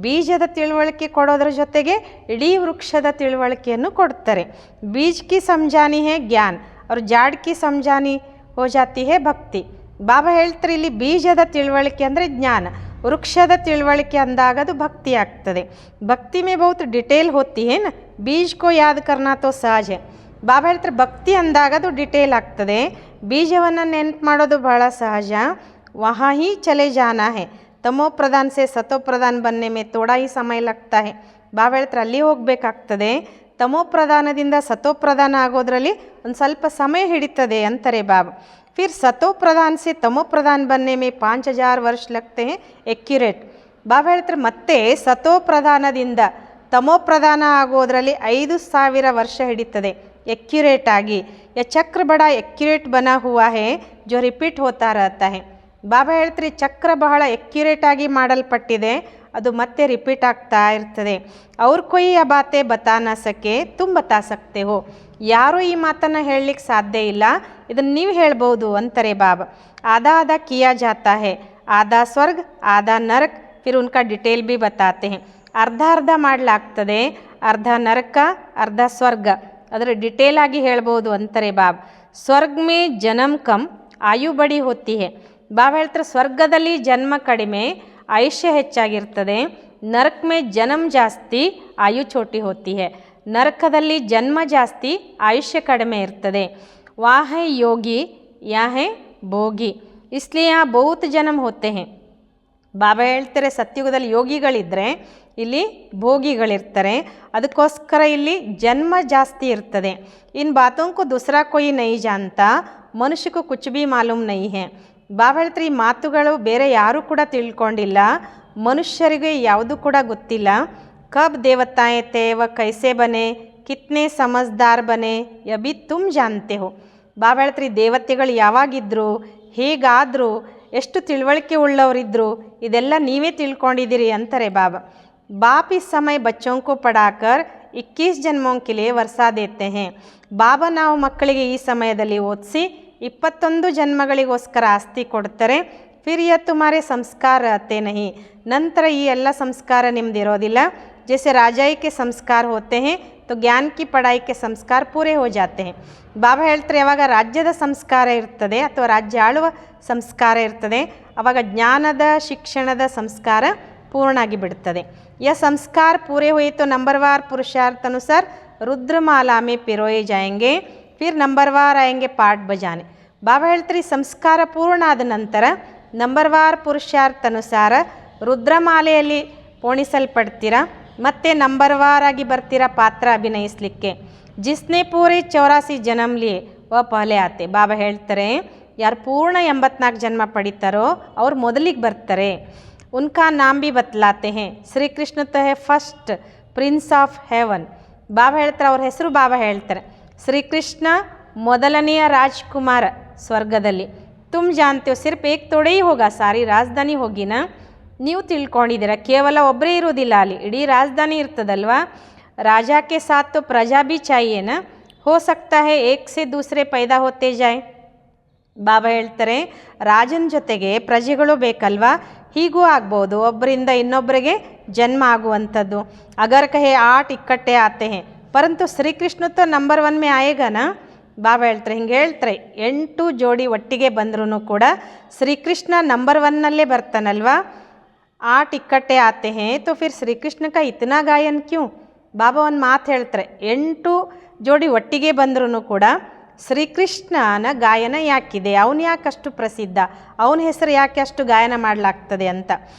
ಬೀಜದ ತಿಳುವಳಿಕೆ ಕೊಡೋದ್ರ ಜೊತೆಗೆ ಇಡೀ ವೃಕ್ಷದ ತಿಳುವಳಿಕೆಯನ್ನು ಕೊಡ್ತಾರೆ. ಬೀಜ್ ಕಿ ಸಮझानी है ज्ञान और झाड़ की समझानी हो जाती है भक्ति. ಬಾಬಾ ಹೇಳ್ತಾರೆ ಇಲ್ಲಿ ಬೀಜದ ತಿಳುವಳಿಕೆ ಅಂದರೆ ಜ್ಞಾನ, ವೃಕ್ಷದ ತಿಳುವಳಿಕೆ ಅಂದಾಗ ಅದು ಭಕ್ತಿ ಆಗ್ತದೆ. ಭಕ್ತಿ ಮೇ ಬಹುತ್ ಡಿಟೇಲ್ ಹೋತಿ ಹೇ ನ, ಬೀಜ್ ಕೋ ಯಾದ್ ಕರ್ನಾ ತೋ ಸಹಜ. ಬಾಬಾ ಹೇಳ್ತಾರೆ ಭಕ್ತಿ ಅಂದಾಗ ಅದು ಡಿಟೇಲ್ ಆಗ್ತದೆ, ಬೀಜವನ್ನು ನೆನಪು ಮಾಡೋದು ಬಹಳ ಸಹಜ. ವहाँ ही चले जाना है. ತಮೋ ಪ್ರಧಾನ್ ಸೆ ಸತೋ ಪ್ರಧಾನ್ ಬನ್ನೆ ಮೇ ಥೋಡಾ ಹಿ ಸಮಯ ಲಗ್ತಾ ಹೇ. ಬಾಬಾ ಹೇಳ್ತಾರೆ ಅಲ್ಲಿ ಹೋಗಬೇಕಾಗ್ತದೆ. ತಮೋ ಪ್ರಧಾನದಿಂದ ಸತೋ ಪ್ರಧಾನ ಆಗೋದ್ರಲ್ಲಿ ಒಂದು ಸ್ವಲ್ಪ ಸಮಯ ಹಿಡಿತದೆ ಅಂತಾರೆ ಬಾಬಾ. फिर सतो प्रधान से तमो प्रधान बनने में 5000 वर्ष लगते हैं एक्यूरेट. ಬಾಬಾ ಹೇಳ್ತಾರೆ ಮತ್ತೆ ಸತೋ ಪ್ರಧಾನದಿಂದ ತಮೋ ಪ್ರಧಾನ ಆಗೋದ್ರಲ್ಲಿ 5000 ವರ್ಷ ಹಿಡಿತದೆ एक्यूरेट ಆಗಿ. ಯ ಚಕ್ರ ಬಡ एक्यूरेट बना हुआ है जो रिपीट होता रहता है. ಬಾಬಾ ಹೇಳ್ತಾರೆ ಚಕ್ರ ಬಹಳ एक्यूरेट ಆಗಿ ಮಾಡಲ್ಪಟ್ಟಿದೆ, ಅದು ಮತ್ತೆ ರಿಪೀಟ್ ಆಗ್ತಾ ಇರ್ತದೆ. ಅವ್ರ ಕೊಯ್ ಆ ಬಾತೆ ಬತಾ ನ ಸಕೆ ತುಮ್ ಬತಾ ಸಕ್ತೆ ಹೋ. ಯಾರೂ ಈ ಮಾತನ್ನು ಹೇಳಲಿಕ್ಕೆ ಸಾಧ್ಯ ಇಲ್ಲ, ಇದನ್ನು ನೀವು ಹೇಳ್ಬೋದು ಅಂತಾರೆ ಬಾಬಾ. ಆಧಾ ಆಧಾ ಕಿಯಾ ಜಾತಾ ಹೇ, ಆಧಾ ಸ್ವರ್ಗ ಆಧಾ ನರಕ್, ಫಿರ್ ಉನ್ಕಾ ಡಿಟೇಲ್ ಭಿ ಬತಾತೆ ಹೇ. ಅರ್ಧ ಅರ್ಧ ಮಾಡಲಾಗ್ತದೆ, ಅರ್ಧ ನರಕ ಅರ್ಧ ಸ್ವರ್ಗ, ಅದರ ಡಿಟೇಲ್ ಆಗಿ ಹೇಳ್ಬೋದು ಅಂತಾರೆ ಬಾಬಾ. ಸ್ವರ್ಗ ಮೇ ಜನಮ್ ಕಮ್ ಆಯು ಬಡಿ ಹೋತಿ ಹೇ. ಬಾಬಾ ಹೇಳ್ತಾರೆ ಸ್ವರ್ಗದಲ್ಲಿ ಜನ್ಮ ಕಡಿಮೆ, ಆಯುಷ್ಯ ಹೆಚ್ಚಾಗಿರ್ತದೆ. ನರಕ ಮೇ ಜನಮ್ ಜಾಸ್ತಿ ಆಯು ಛೋಟಿ ಹೋತಿ ಹೇ. ನರಕದಲ್ಲಿ ಜನ್ಮ ಜಾಸ್ತಿ, ಆಯುಷ್ಯ ಕಡಿಮೆ ಇರ್ತದೆ. वहाँ है योगी, यहाँ है ಭೋಗಿ, इसलिए यहाँ बहुत जन्म होते हैं. ಬಾಬಾ ಹೇಳ್ತಾರೆ ಸತ್ಯುಗದಲ್ಲಿ ಯೋಗಿಗಳಿದ್ದರೆ ಇಲ್ಲಿ ಭೋಗಿಗಳಿರ್ತಾರೆ, ಅದಕ್ಕೋಸ್ಕರ ಇಲ್ಲಿ ಜನ್ಮ ಜಾಸ್ತಿ ಇರ್ತದೆ. इन बातों को दूसरा कोई नहीं जानता, मनुष्य को कुछ भी मालूम नहीं है. ಬಾಬಾ ಹೇಳ್ತಾರೆ ಈ ಮಾತುಗಳು ಬೇರೆ ಯಾರೂ ಕೂಡ ತಿಳ್ಕೊಂಡಿಲ್ಲ, ಮನುಷ್ಯರಿಗೆ ಯಾವುದೂ ಕೂಡ ಗೊತ್ತಿಲ್ಲ. ಕಬ್ ದೇವತಾಯೇ ತೇ ವ ಕೈಸೆ ಬನೆ, ಕಿತ್ನೆ ಸಮಜ್ದಾರ್ ಬನೆ, ಯಬಿ ತುಮ್ ಜಾನ್ತೆ ಹೋ. ಬಾಬಾ ಹೇಳ್ತಾರೆ ದೇವತೆಗಳು ಯಾವಾಗಿದ್ದರು, ಹೇಗಾದರೂ, ಎಷ್ಟು ತಿಳುವಳಿಕೆ ಉಳ್ಳವರಿದ್ದರು, ಇದೆಲ್ಲ ನೀವೇ ತಿಳ್ಕೊಂಡಿದ್ದೀರಿ ಅಂತಾರೆ ಬಾಬಾ. ಬಾಪ್ ಇಸ್ ಸಮಯ ಬಚ್ಚೋಂ ಕೋ ಪಡಾಕರ್ 21 ಜನ್ಮೋಂ ಕೆ ಲಿಯೇ ವರ್ಸಾ ದೇತೆ ಹೇ. ಬಾಬಾ ನಾವು ಮಕ್ಕಳಿಗೆ ಈ ಸಮಯದಲ್ಲಿ ಓದಿಸಿ 21 ಜನ್ಮಗಳಿಗೋಸ್ಕರ ಆಸ್ತಿ ಕೊಡ್ತಾರೆ. ಫಿರ್ ಯ ತುಮಾರೆ ಸಂಸ್ಕಾರ रहते नहीं, ನಂತರ ಈ ಎಲ್ಲ ಸಂಸ್ಕಾರ ನಿಮ್ಮದಿರೋದಿಲ್ಲ. जैसे राजाई के संस्कार होते हैं तो ज्ञान की पढ़ाई के संस्कार पूरे हो जाते हैं. ಬಾಬಾ ಹೇಳ್ತಾರೆ ಯಾವಾಗ ರಾಜ್ಯದ ಸಂಸ್ಕಾರ ಇರ್ತದೆ ಅಥವಾ ರಾಜ್ಯ ಆಳುವ ಸಂಸ್ಕಾರ ಇರ್ತದೆ, ಆವಾಗ ಜ್ಞಾನದ ಶಿಕ್ಷಣದ ಸಂಸ್ಕಾರ पूर्ण आगी बिड़तदे. यह संस्कार पूरे हुए तो नंबरवार पुरुषार्थ अनुसार रुद्रमाला में पिरोए जाएंगे, फिर नंबरवार आएंगे पाठ बजाने. ಬಾಬಾ ಹೇಳ್ತಾರೆ ಸಂಸ್ಕಾರ ಪೂರ್ಣ ಆದ ನಂತರ ನಂಬರ್ವಾರ್ ಪುರುಷಾರ್ಥ ಅನುಸಾರ ರುದ್ರಮಾಲೆಯಲ್ಲಿ ಪೋಣಿಸಲ್ಪಡ್ತೀರಾ, ಮತ್ತೆ ನಂಬರ್ವಾರ್ ಆಗಿ ಬರ್ತೀರಾ ಪಾತ್ರ ಅಭಿನಯಿಸಲಿಕ್ಕೆ. ಜಿಸ್ನೆ ಪೂರೆ 84 ಜನ್ಮ ಲಿಯೇ ವ ಪಹಲೆ ಆತೆ. ಬಾಬಾ ಹೇಳ್ತಾರೆ ಯಾರು ಪೂರ್ಣ 84 ಜನ್ಮ ಪಡಿತಾರೋ ಅವ್ರು ಮೊದಲಿಗೆ ಬರ್ತಾರೆ. उनका नाम भी बतलाते हैं. श्री कृष्ण तो है फर्स्ट प्रिंस ऑफ हेवन. ಬಾಬಾ ಹೇಳ್ತಾರೆ ಅವ್ರ ಹೆಸರು ಬಾಬಾ ಹೇಳ್ತಾರೆ ಶ್ರೀಕೃಷ್ಣ ಮೊದಲನೆಯ ರಾಜ್ಕುಮಾರ ಸ್ವರ್ಗದಲ್ಲಿ. ತುಮ್ ಜಾನ್ತೆ ಹೋ ಸಿರ್ಫ್ ಏಕ್ ತೋಡೆ ಹಿ ಹೋಗಾ, ಸಾರಿ ರಾಜಧಾನಿ ಹೋಗಿನಾ. ನೀವು ತಿಳ್ಕೊಂಡಿದ್ದೀರ ಕೇವಲ ಒಬ್ಬರೇ ಇರೋದಿಲ್ಲ ಅಲ್ಲಿ, ಇಡೀ ರಾಜಧಾನಿ ಇರ್ತದಲ್ವ. राजा के साथ तो प्रजा भी चाहिए ना, हो सकता है एक से दूसरे पैदा होते जाए. ಬಾಬಾ ಹೇಳ್ತಾರೆ ರಾಜನ ಜೊತೆಗೆ ಪ್ರಜೆಗಳು ಬೇಕಲ್ವಾ, ಹೀಗೂ ಆಗ್ಬೋದು, ಒಬ್ಬರಿಂದ ಇನ್ನೊಬ್ಬರಿಗೆ ಜನ್ಮ ಆಗುವಂಥದ್ದು. ಅಗರ್ ಕಹೆ 8 ಇಕ್ಕಟ್ಟೆ ಆತೆ ಹೇ ಪರಂತು ಶ್ರೀಕೃಷ್ಣ ತೋ ನಂಬರ್ 1 ಮೇ ಆಯೇಗಾನ. ಬಾಬಾ ಹೇಳ್ತಾರೆ, ಹಿಂಗೆ ಹೇಳ್ತಾರೆ, 8 ಜೋಡಿ ಒಟ್ಟಿಗೆ ಬಂದ್ರೂ ಕೂಡ ಶ್ರೀಕೃಷ್ಣ ನಂಬರ್ 1ನಲ್ಲೇ ಬರ್ತಾನಲ್ವಾ. 8 ಇಕ್ಕಟ್ಟೆ ಆತೆ ಹೇ ತೋ ಫಿರ್ ಶ್ರೀಕೃಷ್ಣ ಕಾ ಇತನಾ ಗಾಯನ್ ಕ್ಯೂ. ಬಾಬಾ ಒಂದು ಮಾತು ಹೇಳ್ತಾರೆ, 8 ಜೋಡಿ ಒಟ್ಟಿಗೆ ಬಂದ್ರೂ ಕೂಡ ಶ್ರೀಕೃಷ್ಣನ ಗಾಯನ ಯಾಕಿದೆ, ಅವನು ಯಾಕೆ ಅಷ್ಟು ಪ್ರಸಿದ್ಧ, ಅವನ ಹೆಸರು ಯಾಕೆ ಅಷ್ಟು ಗಾಯನ ಮಾಡಲಾಗ್ತದೆ ಅಂತ.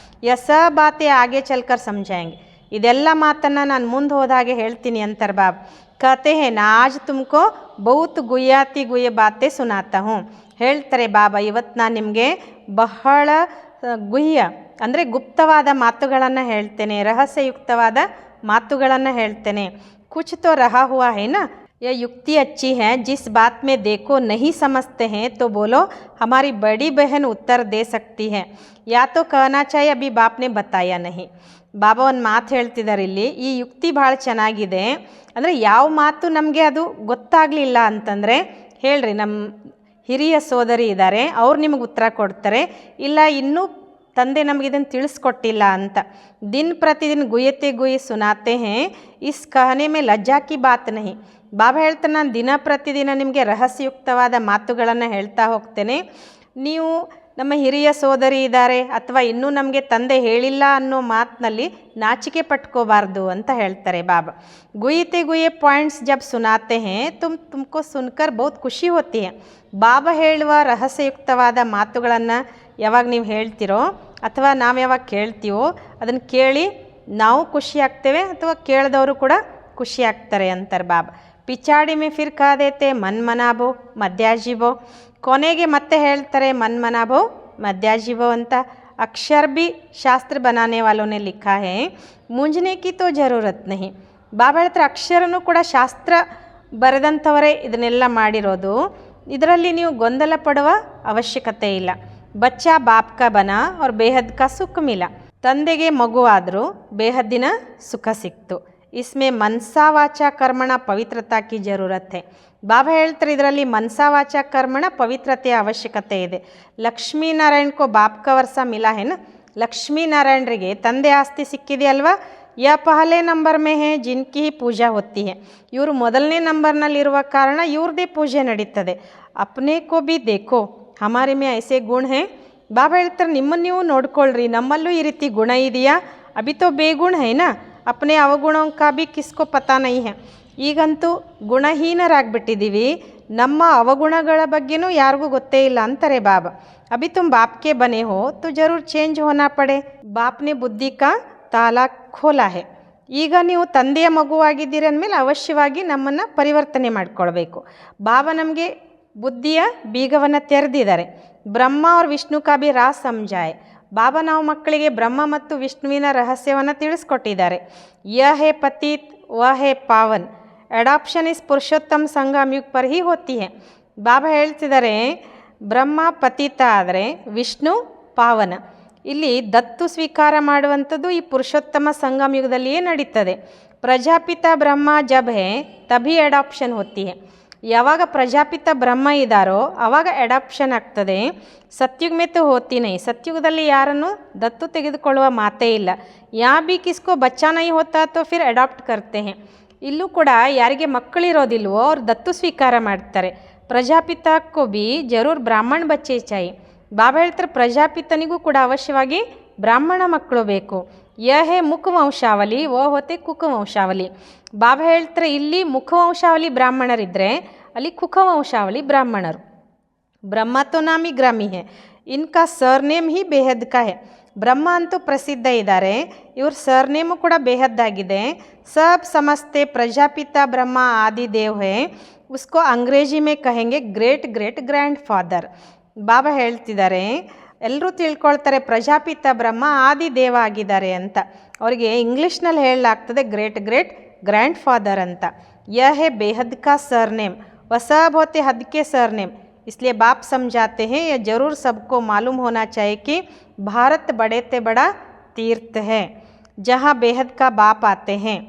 ಯಸ ಬಾತೆ ಆಗೆ ಚಲ್ಕರ್ ಸಮझाएंगे. ಇದೆಲ್ಲ ಮಾತನ್ನು ನಾನು ಮುಂದೆ ಹೋದಾಗೆ ಹೇಳ್ತೀನಿ ಅಂತಾರೆ ಬಾಬಾ. ಕತೆ ಹೇ ನಾ ಆಜ್ ತುಮಕೋ ಬಹುತ್ ಗುಯ್ಯಾತಿ ಗುಯ್ಯ ಬಾತೆ ಸುನಾತಾ ಹೂँ. ಹೇಳ್ತಾರೆ ಬಾಬಾ, ಇವತ್ತು ನಾನು ನಿಮಗೆ ಬಹಳ ಗುಹ್ಯ ಅಂದರೆ ಗುಪ್ತವಾದ ಮಾತುಗಳನ್ನು ಹೇಳ್ತೇನೆ, ರಹಸ್ಯಯುಕ್ತವಾದ ಮಾತುಗಳನ್ನು ಹೇಳ್ತೇನೆ. ಕುछ तो रहा हुआ है ना, यह युक्ति अच्छी है, जिस बात में देखो नहीं समझते हैं तो बोलो हमारी बड़ी बहन उत्तर दे सकती है, या तो कहना चाहिए अभी बाप ने बताया नहीं. ಬಾಬಾ ಒಂದು ಮಾತು ಹೇಳ್ತಿದ್ದಾರೆ ಇಲ್ಲಿ, ಈ ಯುಕ್ತಿ ಭಾಳ ಚೆನ್ನಾಗಿದೆ. ಅಂದರೆ ಯಾವ ಮಾತು ನಮಗೆ ಅದು ಗೊತ್ತಾಗಲಿಲ್ಲ ಅಂತಂದರೆ ಹೇಳ್ರಿ, ನಮ್ಮ ಹಿರಿಯ ಸೋದರಿ ಇದ್ದಾರೆ, ಅವ್ರು ನಿಮಗೆ ಉತ್ತರ ಕೊಡ್ತಾರೆ. ಇಲ್ಲ ಇನ್ನೂ ತಂದೆ ನಮಗೆ ಇದನ್ನು ತಿಳಿಸ್ಕೊಟ್ಟಿಲ್ಲ ಅಂತ. ದಿನ ಪ್ರತಿದಿನ ಗುಯ್ಯತೆ ಗುಯ್ ಸುನಾತೆ ಹೇ, ಇಸ್ ಕಹನೆ ಮೇ ಲಜ್ಜಾ ಕಿ ಬಾತ್ ನಹಿ. ಬಾಬಾ ಹೇಳ್ತಾನೆ, ನಾನು ದಿನ ಪ್ರತಿದಿನ ನಿಮಗೆ ರಹಸ್ಯಯುಕ್ತವಾದ ಮಾತುಗಳನ್ನು ಹೇಳ್ತಾ ಹೋಗ್ತೇನೆ. ನೀವು ನಮ್ಮ ಹಿರಿಯ ಸೋದರಿ ಇದ್ದಾರೆ ಅಥವಾ ಇನ್ನೂ ನಮಗೆ ತಂದೆ ಹೇಳಿಲ್ಲ ಅನ್ನೋ ಮಾತಿನಲ್ಲಿ ನಾಚಿಕೆ ಪಟ್ಕೋಬಾರ್ದು ಅಂತ ಹೇಳ್ತಾರೆ ಬಾಬಾ. ಗುಯಿತೆ ಗುಯೆ ಪಾಯಿಂಟ್ಸ್ ಜಬ್ ಸುನಾತೆ ಹೇ ತುಮಕೋ ಸುನ್ಕರ್ ಬಹುತ್ ಖುಷಿ ಹೋತಿ ಹೇ. ಬಾಬಾ ಹೇಳುವ ರಹಸ್ಯಯುಕ್ತವಾದ ಮಾತುಗಳನ್ನು ಯಾವಾಗ ನೀವು ಹೇಳ್ತಿರೋ ಅಥವಾ ನಾವು ಯಾವಾಗ ಕೇಳ್ತೀವೋ ಅದನ್ನು ಕೇಳಿ ನಾವು ಖುಷಿ ಆಗ್ತೇವೆ ಅಥವಾ ಕೇಳಿದವರು ಕೂಡ ಖುಷಿ ಆಗ್ತಾರೆ ಅಂತಾರೆ ಬಾಬಾ. ಪಿಚಾಡಿ ಮೇ ಫಿರ್ ಕಹ ದೇತೆ ಮನ್ ಮನಾಭೋ ಮಧ್ಯಾಜೀವೋ. ಕೊನೆಗೆ ಮತ್ತೆ ಹೇಳ್ತಾರೆ ಮನ್ ಮನಾಭೋ ಮಧ್ಯಾಜೀವೋ ಅಂತ. ಅಕ್ಷರ ಭಿ ಶಾಸ್ತ್ರ ಬನಾನೆ ವಾಲೋನೆ ಲಿಖಾ ಹೇ, ಮುಂಜನೆ ಕಿ ತೋ ಜರೂರತ್ ನಹಿ. ಬಾಬಾ ಹೇಳ್ತಾರೆ, ಅಕ್ಷರನೂ ಕೂಡ ಶಾಸ್ತ್ರ ಬರೆದಂಥವರೇ ಇದನ್ನೆಲ್ಲ ಮಾಡಿರೋದು, ಇದರಲ್ಲಿ ನೀವು ಗೊಂದಲ ಪಡುವ ಅವಶ್ಯಕತೆ ಇಲ್ಲ. ಬಚ್ಚಾ ಬಾಪ್ ಕಾ ಬನಾ ಅವ್ರ ಬೇಹದ್ ಕಾ ಸುಖ ಮಿಲ. ತಂದೆಗೆ ಮಗುವಾದರೂ ಬೇಹದ್ದಿನ ಸುಖ ಸಿಕ್ತು. ಇಸ್ಮೆ ಮನ್ಸಾ ವಾಚಾ ಕರ್ಮಣ ಪವಿತ್ರತಾ ಕಿ ಜರೂರತ್ ಹೇ. ಬಾಬಾ ಹೇಳ್ತಾರೆ, ಇದರಲ್ಲಿ ಮನ್ಸಾ ವಾಚಾ ಕರ್ಮಣ ಪವಿತ್ರತೆಯ ಅವಶ್ಯಕತೆ ಇದೆ. ಲಕ್ಷ್ಮೀನಾರಾಯಣ್ ಕೋ ಬಾಪ್ ಕಾ ವರ್ಷ ಮಿಲಾ ಹೇನ. ಲಕ್ಷ್ಮೀನಾರಾಯಣರಿಗೆ ತಂದೆ ಆಸ್ತಿ ಸಿಕ್ಕಿದೆಯಲ್ವಾ. ಯಾ ಪಹಲೆ ನಂಬರ್ ಮೇ ಹೇ ಜಿನ್ಕಿ ಹಿ ಪೂಜಾ ಹೊತ್ತಿ ಹೇ. ಇವರು ಮೊದಲನೇ ನಂಬರ್ನಲ್ಲಿರುವ ಕಾರಣ ಇವ್ರದ್ದೇ ಪೂಜೆ ನಡೀತದೆ. ಅಪ್ನೇ ಕೋ ಬಿ ದೇಖೋ ಹಮಾರೆ ಮೇ ಐಸೆ ಗುಣ ಹೇ. ಬಾಬಾ ಹೇಳ್ತಾರೆ, ನಿಮ್ಮನ್ನು ನೀವು ನೋಡ್ಕೊಳ್ರಿ, ನಮ್ಮಲ್ಲೂ ಈ ರೀತಿ ಗುಣ ಇದೆಯಾ. ಅಭಿ ತೋ ಬೇಗುಣ ಹೈನಾ, ಅಪ್ನೇ ಅವಗುಣೋಂ ಕಾ ಭಿ ಕಿಸ್ಕೋ ಪತಾ ನೈ ಹೇ. ಈಗಂತೂ ಗುಣಹೀನರಾಗ್ಬಿಟ್ಟಿದ್ದೀವಿ, ನಮ್ಮ ಅವಗುಣಗಳ ಬಗ್ಗೆನೂ ಯಾರಿಗೂ ಗೊತ್ತೇ ಇಲ್ಲ ಅಂತಾರೆ ಬಾಬಾ. ಅಭಿ ತುಮ್ ಬಾಪ್ಗೆ ಬನೆ ಹೋ ತೋ ಜರೂರ್ ಚೇಂಜ್ ಹೋನಾ ಪಡೆ. ಬಾಪ್ನೆ ಬುದ್ಧಿ ಕಾ ತಾಲಾ ಖೋಲಾ ಹೇ. ಈಗ ನೀವು ತಂದೆಯ ಮಗುವಾಗಿದ್ದೀರಿ ಅಂದಮೇಲೆ ಅವಶ್ಯವಾಗಿ ನಮ್ಮನ್ನು ಪರಿವರ್ತನೆ ಮಾಡಿಕೊಳ್ಬೇಕು. ಬಾಬಾ ನಮಗೆ ಬುದ್ಧಿಯ ಬೀಗವನ್ನು ತೆರೆದಿದ್ದಾರೆ. ಬ್ರಹ್ಮ ಅವ್ರ ವಿಷ್ಣು ಕಾ ಭಿ ರಾಸ್ ಸಮझाए. ಬಾಬಾ ನಾವು ಮಕ್ಕಳಿಗೆ ಬ್ರಹ್ಮ ಮತ್ತು ವಿಷ್ಣುವಿನ ರಹಸ್ಯವನ್ನು ತಿಳಿಸ್ಕೊಟ್ಟಿದ್ದಾರೆ. ಯ ಹೇ ಪತೀತ್ ವ ಹೇ ಪಾವನ್. ಅಡಾಪ್ಷನ್ ಇಸ್ ಪುರುಷೋತ್ತಮ ಸಂಗಮ ಯುಗ್ ಪರ್ ಹಿ ಹೋತಿ ಹೇ. ಬಾಬಾ ಹೇಳ್ತಿದ್ದಾರೆ, ಬ್ರಹ್ಮ ಪತೀತ ಆದರೆ ವಿಷ್ಣು ಪಾವನ. ಇಲ್ಲಿ ದತ್ತು ಸ್ವೀಕಾರ ಮಾಡುವಂಥದ್ದು ಈ ಪುರುಷೋತ್ತಮ ಸಂಗಮ ಯುಗದಲ್ಲಿಯೇ ನಡೀತದೆ. ಪ್ರಜಾಪಿತ ಬ್ರಹ್ಮ ಜಬ್ ಹೇ ತಭಿ ಅಡಾಪ್ಷನ್ ಹೋತಿ ಹೇ. ಯಾವಾಗ ಪ್ರಜಾಪಿತ ಬ್ರಹ್ಮ ಇದ್ದಾರೋ ಆವಾಗ ಅಡಾಪ್ಷನ್ ಆಗ್ತದೆ. ಸತ್ಯುಗ್ ಮೇ ತೋ ಹೋತಿ ನೈ. ಸತ್ಯುಗದಲ್ಲಿ ಯಾರನ್ನು ದತ್ತು ತೆಗೆದುಕೊಳ್ಳುವ ಮಾತೇ ಇಲ್ಲ. ಯಾ ಬಿ ಕಿಸ್ಕೋ ಬಚ್ಚಾ ನೈ ಹೋತಾ ತೋ ಫಿರ್ ಅಡಾಪ್ಟ್ ಕರ್ತೆ ಹೇ. ಇಲ್ಲೂ ಕೂಡ ಯಾರಿಗೆ ಮಕ್ಕಳಿರೋದಿಲ್ವೋ ಅವ್ರು ದತ್ತು ಸ್ವೀಕಾರ ಮಾಡ್ತಾರೆ. ಪ್ರಜಾಪಿತಕ್ಕೂ ಬಿ ಜರೂರ್ ಬ್ರಾಹ್ಮಣ ಬಚ್ಚೆ ಚಾಯಿ. ಬಾಬಾ ಹೇಳ್ತಾರೆ, ಪ್ರಜಾಪಿತನಿಗೂ ಕೂಡ ಅವಶ್ಯವಾಗಿ ಬ್ರಾಹ್ಮಣ ಮಕ್ಕಳು ಬೇಕು. ಯ ಹೇ ಮುಖವಂಶಾವಲಿ ವ ಹೋತೆ ಕುಖವಂಶಾವಲಿ. ಬಾಬಾ ಹೇಳ್ತಾರೆ, ಇಲ್ಲಿ ಮುಖವಂಶಾವಲಿ ಬ್ರಾಹ್ಮಣರಿದ್ದರೆ ಅಲ್ಲಿ ಕುಖವಂಶಾವಲಿ ಬ್ರಾಹ್ಮಣರು. ಬ್ರಹ್ಮ ತೋ ನಾಮಿ ಗ್ರಾಮಿ ಹೇ, ಇನ್ಕಾ ಸರ್ನೇಮ್ ಹಿ ಬೇಹದ್ ಕಾ ಹೇ. ಬ್ರಹ್ಮ ಅಂತೂ ಪ್ರಸಿದ್ಧ ಇದ್ದಾರೆ, ಇವ್ರ ಸರ್ನೇಮು ಕೂಡ ಬೇಹದ್ದಾಗಿದೆ. ಸಬ್ ಸಮಸ್ತೆ ಪ್ರಜಾಪಿತ ಬ್ರಹ್ಮ ಆದಿ ದೇವ್ ಹೇ, ಉಸ್ಕೋ ಅಂಗ್ರೇಜಿ ಮೇ ಕಹೆಂಗೆ ಗ್ರೇಟ್ ಗ್ರೇಟ್ ಗ್ರ್ಯಾಂಡ್ ಫಾದರ್. ಬಾಬಾ ಹೇಳ್ತಿದ್ದಾರೆ, ಎಲ್ಲರೂ ತಿಳ್ಕೊಳ್ತಾರೆ ಪ್ರಜಾಪಿತ ಬ್ರಹ್ಮ ಆದಿ ದೇವ ಆಗಿದ್ದಾರೆ ಅಂತ. ಅವರಿಗೆ ಇಂಗ್ಲೀಷ್ನಲ್ಲಿ ಹೇಳಲಾಗ್ತದೆ ಗ್ರೇಟ್ ಗ್ರೇಟ್ ग्रैंड फादर अंत. यह है बेहद का सरनेम, वह सब होते हद के सरनेम. इसलिए बाप समझाते हैं, यह ज़रूर सबको मालूम होना चाहिए कि भारत बड़े से बड़ा तीर्थ है जहाँ बेहद का बाप आते हैं.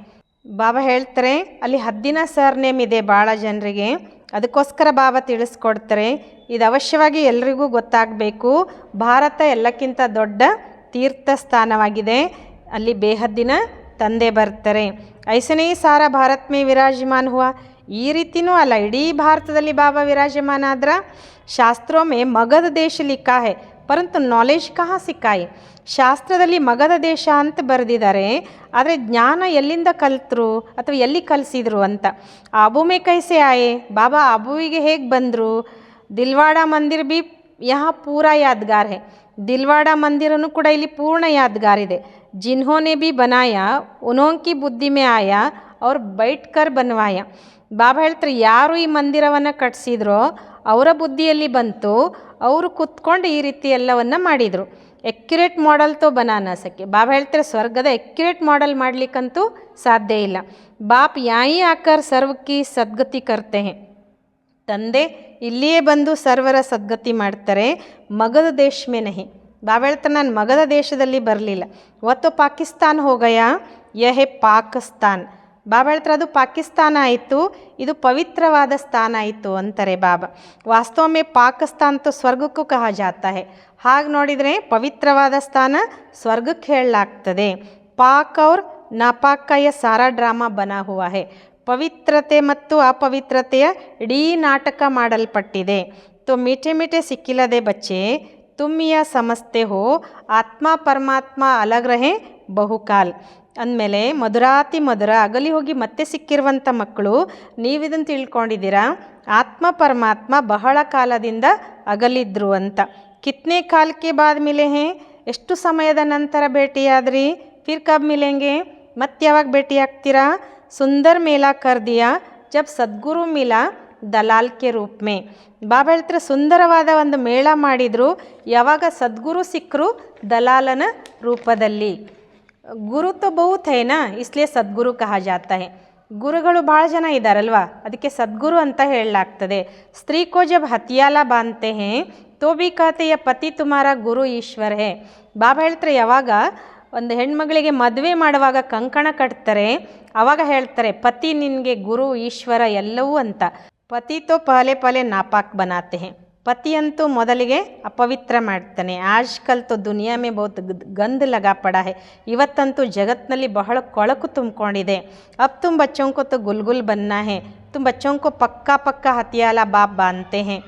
ಬಾಬಾ ಹೇಳ್ತಾರೆ ಅಲ್ಲಿ ಹದ್ದಿನ ಸರ್ನೇಮ್ ಇದೆ ಭಾಳ ಜನರಿಗೆ, ಅದಕ್ಕೋಸ್ಕರ ಬಾಬಾ ತಿಳಿಸ್ಕೊಡ್ತಾರೆ. ಇದು ಅವಶ್ಯವಾಗಿ ಎಲ್ರಿಗೂ ಗೊತ್ತಾಗಬೇಕು. ಭಾರತ ಎಲ್ಲಕ್ಕಿಂತ ದೊಡ್ಡ ತೀರ್ಥ ಸ್ಥಾನವಾಗಿದೆ, ಅಲ್ಲಿ ಬೇಹದ್ದಿನ ತಂದೆ ಬರ್ತಾರೆ. ಐಸನೇ ಸಾರಾ ಭಾರತ್ ಮೇ ವಿರಾಜಮಾನ್ ಹುआ, ಈ ರೀತಿಯೂ ಅಲ್ಲ, ಇಡೀ ಭಾರತದಲ್ಲಿ ಬಾಬಾ ವಿರಾಜಮಾನ ಆದ್ರ. ಶಾಸ್ತ್ರೋ ಮೇ ಮಗಧ ದೇಶ ಲಿಖಾ ಹೈ ಪರಂತು ನಾಲೆಜ್ ಕಹಾ ಸಿಕ್ಕಾಯಿ, ಶಾಸ್ತ್ರದಲ್ಲಿ ಮಗಧ ದೇಶ ಅಂತ ಬರೆದಿದ್ದಾರೆ, ಆದರೆ ಜ್ಞಾನ ಎಲ್ಲಿಂದ ಕಲ್ತರು ಅಥವಾ ಎಲ್ಲಿ ಕಲಿಸಿದ್ರು ಅಂತ. ಆಬು ಮೇ ಕೈಸೆ ಆಯೆ, ಬಾಬಾ ಆಬುವಿಗೆ ಹೇಗೆ ಬಂದರು. ದಿಲ್ವಾಡ ಮಂದಿರ್ ಬಿ ಯಹಾ ಪೂರಾ ಯಾದ್ಗಾರ್ ಹೈ, ದಿಲ್ವಾಡ ಮಂದಿರನು ಕೂಡ ಇಲ್ಲಿ ಪೂರ್ಣ ಯಾದ್ಗಾರ್ ಇದೆ. ಜಿನ್ಹೋನೆ ಬಿ ಬನಾಯ ಉನ್ಹೋಂಕಿ ಬುದ್ಧಿ ಮೇ ಆಯಾ ಅವ್ರ ಬೈಟ್ಕರ್ ಬನ್ವಾಯ. ಬಾಬಾ ಹೇಳ್ತಾರೆ ಯಾರು ಈ ಮಂದಿರವನ್ನು ಕಟ್ಟಿಸಿದ್ರೋ ಅವರ ಬುದ್ಧಿಯಲ್ಲಿ ಬಂತು, ಅವರು ಕುತ್ಕೊಂಡು ಈ ರೀತಿ ಎಲ್ಲವನ್ನು ಮಾಡಿದರು. ಎಕ್ಯುರೇಟ್ ಮಾಡೆಲ್ ತೋ ಬನಾನ ಸಕೆ, ಬಾಬಾ ಹೇಳ್ತಾರೆ ಸ್ವರ್ಗದ ಎಕ್ಯುರೇಟ್ ಮಾಡೆಲ್ ಮಾಡಲಿಕ್ಕಂತೂ ಸಾಧ್ಯ ಇಲ್ಲ. ಬಾಪ್ ಯಾಯಿ ಆಕರ್ ಸರ್ವಕಿ ಸದ್ಗತಿ ಕರ್ತೆ ಹೇ, ತಂದೆ ಇಲ್ಲಿಯೇ ಬಂದು ಸರ್ವರ ಸದ್ಗತಿ ಮಾಡ್ತಾರೆ. ಮಗಧ ದೇಶ ಮೇ ನಹಿ, ಬಾಬಾ ಹೇಳ್ತಾರೆ ನಾನು ಮಗಧ ದೇಶದಲ್ಲಿ ಬರಲಿಲ್ಲ. ಒತ್ತು ಪಾಕಿಸ್ತಾನ್ ಹೋಗಯ ಯಹೇ ಪಾಕಿಸ್ತಾನ್, ಬಾಬಾ ಹೇಳ್ತಾರೆ ಅದು ಪಾಕಿಸ್ತಾನ ಆಯಿತು, ಇದು ಪವಿತ್ರವಾದ ಸ್ಥಾನ ಆಯಿತು ಅಂತಾರೆ ಬಾಬಾ. ವಾಸ್ತವಮೇ ಪಾಕಿಸ್ತಾನ್ ತೋ ಸ್ವರ್ಗಕ್ಕೂ ಕಹ ಜಾತಾ ಹೇ, ಹಾಗೆ ನೋಡಿದರೆ ಪವಿತ್ರವಾದ ಸ್ಥಾನ ಸ್ವರ್ಗಕ್ಕೆ ಹೇಳಲಾಗ್ತದೆ. ಪಾಕ್ ಔರ್ ನಾಪಾಕ್ ಕಾ ಯಹ ಸಾರಾ ಡ್ರಾಮಾ ಬನಾ ಹುआ ಹೇ, ಪವಿತ್ರತೆ ಮತ್ತು ಅಪವಿತ್ರತೆಯ ಇಡೀ ನಾಟಕ ಮಾಡಲ್ಪಟ್ಟಿದೆ. ತೋ ಮೀಠೆ ಮೀಠೆ ಸಿಕ್ಕಿಲ್ಲದೆ ಬಚ್ಚೆ ತುಮ್ ಯಹ ಸಮಜ್ತೆ ಹೋ ಆತ್ಮ ಪರಮಾತ್ಮ ಅಲಗ್ ರಹೆ ಬಹುಕಾಲ್. ಅಂದಮೇಲೆ ಮಧುರಾತಿ ಮಧುರ ಅಗಲಿ ಹೋಗಿ ಮತ್ತೆ ಸಿಕ್ಕಿರುವಂಥ ಮಕ್ಕಳು, ನೀವಿದನ್ನು ತಿಳ್ಕೊಂಡಿದ್ದೀರಾ ಆತ್ಮ ಪರಮಾತ್ಮ ಬಹಳ ಕಾಲದಿಂದ ಅಗಲಿದ್ರು ಅಂತ. ಕಿತ್ನೆ ಕಾಲಕ್ಕೆ ಬಾದ್ ಮಿಲೆ ಹೇ, ಎಷ್ಟು ಸಮಯದ ನಂತರ ಭೇಟಿಯಾದ್ರಿ. ಫಿರ್ ಕಬ್ ಮಿಲೆಂಗೆ, ಮತ್ತೆ ಯಾವಾಗ ಭೇಟಿಯಾಗ್ತೀರಾ. ಸುಂದರ್ ಮೇಲಾ ಕರ್ ದಿಯಾ ಜಬ್ ಸದ್ಗುರು ಮಿಲಾ ದಲಾಲ್ ಕೆ ರೂಪ್ ಮೇ, ಬಾಬಾ ಹೇಳ್ತಾರೆ ಸುಂದರವಾದ ಒಂದು ಮೇಳ ಮಾಡಿದರು ಯಾವಾಗ ಸದ್ಗುರು ಸಿಕ್ಕರು ದಲಾಲನ ರೂಪದಲ್ಲಿ. ಗುರು ತೋ ಬಹುತ್ ಹೈನಾ ಇಸ್ಲಿಯೇ ಸದ್ಗುರು ಕಹಾ ಜಾತಾ ಹೈ, ಗುರುಗಳು ಭಾಳ ಜನ ಇದ್ದಾರಲ್ವಾ ಅದಕ್ಕೆ ಸದ್ಗುರು ಅಂತ ಹೇಳಲಾಗ್ತದೆ. ಸ್ತ್ರೀ ಕೋ ಜಬ್ ಹತಿಯಾಲ ಬಾಂಧತೆ ಹೇ ತೋ ಬಿ ಕಹತೆ ಯ ಪತಿ ತುಮಾರ ಗುರು ಈಶ್ವರ್ ಹೇ, ಬಾಬಾ ಹೇಳ್ತಾರೆ ಯಾವಾಗ ಒಂದು ಹೆಣ್ಮಗಳಿಗೆ ಮದುವೆ ಮಾಡುವಾಗ ಕಂಕಣ ಕಟ್ತಾರೆ ಆವಾಗ ಹೇಳ್ತಾರೆ ಪತಿ ನಿನಗೆ ಗುರು ಈಶ್ವರ ಎಲ್ಲವೂ ಅಂತ. ಪತಿ ತೋ ಪಹಲೆ ಪಹಲೆ ನಾಪಾಕ್ ಬನಾತೆ ಹೇ, ಪತಿಯಂತೂ ಮೊದಲಿಗೆ ಅಪವಿತ್ರ ಮಾಡ್ತಾನೆ. ಆಜ್ಕಲ್ ತೋ ದುನಿಯಾ ಮೇ ಬಹುತ್ ಗಂಧ ಲಗಾ ಪಡಾ ಹೈ, ಇವತ್ತಂತೂ ಜಗತ್ತಿನಲ್ಲಿ ಬಹಳ ಕೊಳಕು ತುಂಬಿಕೊಂಡಿದೆ. ಅಬ್ ತುಮ್ ಬಚ್ಚೋಂ ಕೋ ತೋ ಗುಲ್ಗುಲ್ ಬನ್ನಾ ಹೇ, ತುಮ್ ಬಚ್ಚೋಂ ಕೋ ಪಕ್ಕಾ ಪಕ್ಕಾ ಹತಿಯಾಲ ಬಾಪ್ ಬಾಂಧತೆ ಹೇ,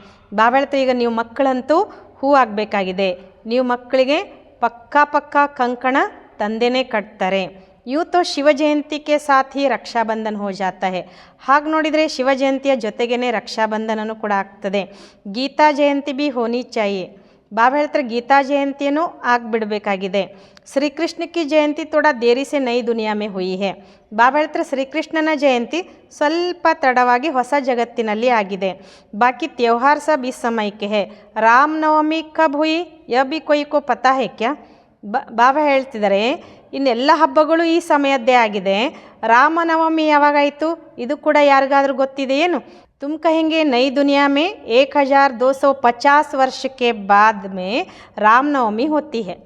ಬಾಬಾ ಹೇಳ್ತಾರೆ ಈಗ ನೀವು ಮಕ್ಕಳಂತೂ ಹೂ ಆಗಬೇಕಾಗಿದೆ, ನೀವು ಮಕ್ಕಳಿಗೆ ಪಕ್ಕಾ ಪಕ್ಕಾ ಕಂಕಣ ತಂದೆನೇ ಕಟ್ತಾರೆ. ಯೂँ तो ಶಿವ ಜಯಂತಿಗೆ ಸಾಥ್ ಹಿ ರಕ್ಷಾಬಂಧನ್ ಹೋ ಜಾತಾ ಹೇ, ಹಾಗೆ ನೋಡಿದರೆ ಶಿವ ಜಯಂತಿಯ ಜೊತೆಗೇ ರಕ್ಷಾಬಂಧನನೂ ಕೂಡ ಆಗ್ತದೆ. ಗೀತಾ ಜಯಂತಿ ಬಿ ಹೋನಿ ಚಾಹಿಯೆ, ಬಾಬಾ ಹೇಳ್ತಾರೆ ಗೀತಾ ಜಯಂತಿಯನ್ನು ಆಗಿಬಿಡಬೇಕಾಗಿದೆ. ಶ್ರೀಕೃಷ್ಣ ಕಿ ಜಯಂತಿ ಥೋಡಾ ದೇರಿ ಸೆ ನೈ ದುನಿಯಾ ಮೇ ಹುಯಿ ಹೇ, ಬಾಬಾ ಹೇಳ್ತಾರೆ ಶ್ರೀಕೃಷ್ಣನ ಜಯಂತಿ ಸ್ವಲ್ಪ ತಡವಾಗಿ ಹೊಸ ಜಗತ್ತಿನಲ್ಲಿ ಆಗಿದೆ. ಬಾಕಿ ತ್ಯೋಹಾರ್ ಸಬ್ ಇಸ್ ಸಮಯಕ್ಕೆ ಹೇ, ರಾಮನವಮಿ ಕಬ್ ಹುಯಿ ಯ ಬಿ ಕೊಯ್ ಕೋ ಪತಾ ಹೇ ಕ್ಯಾ, ಬಾಬಾ ಹೇಳ್ತಿದ್ದಾರೆ ಇನ್ನೆಲ್ಲ ಹಬ್ಬಗಳು ಈ ಸಮಯದ್ದೇ ಆಗಿದೆ, ರಾಮನವಮಿ ಯಾವಾಗಾಯಿತು ಇದು ಕೂಡ ಯಾರಿಗಾದ್ರೂ ಗೊತ್ತಿದೆಯೇನು. ತುಮ್ ಕಹೆಂಗೆ ನೈ ದುನಿಯಾ ಮೇ 1250 ವರ್ಷ ಕೆ ಬಾದ್ ಮೇ ರಾಮನವಮಿ ಹೋತಿ ಹೇ,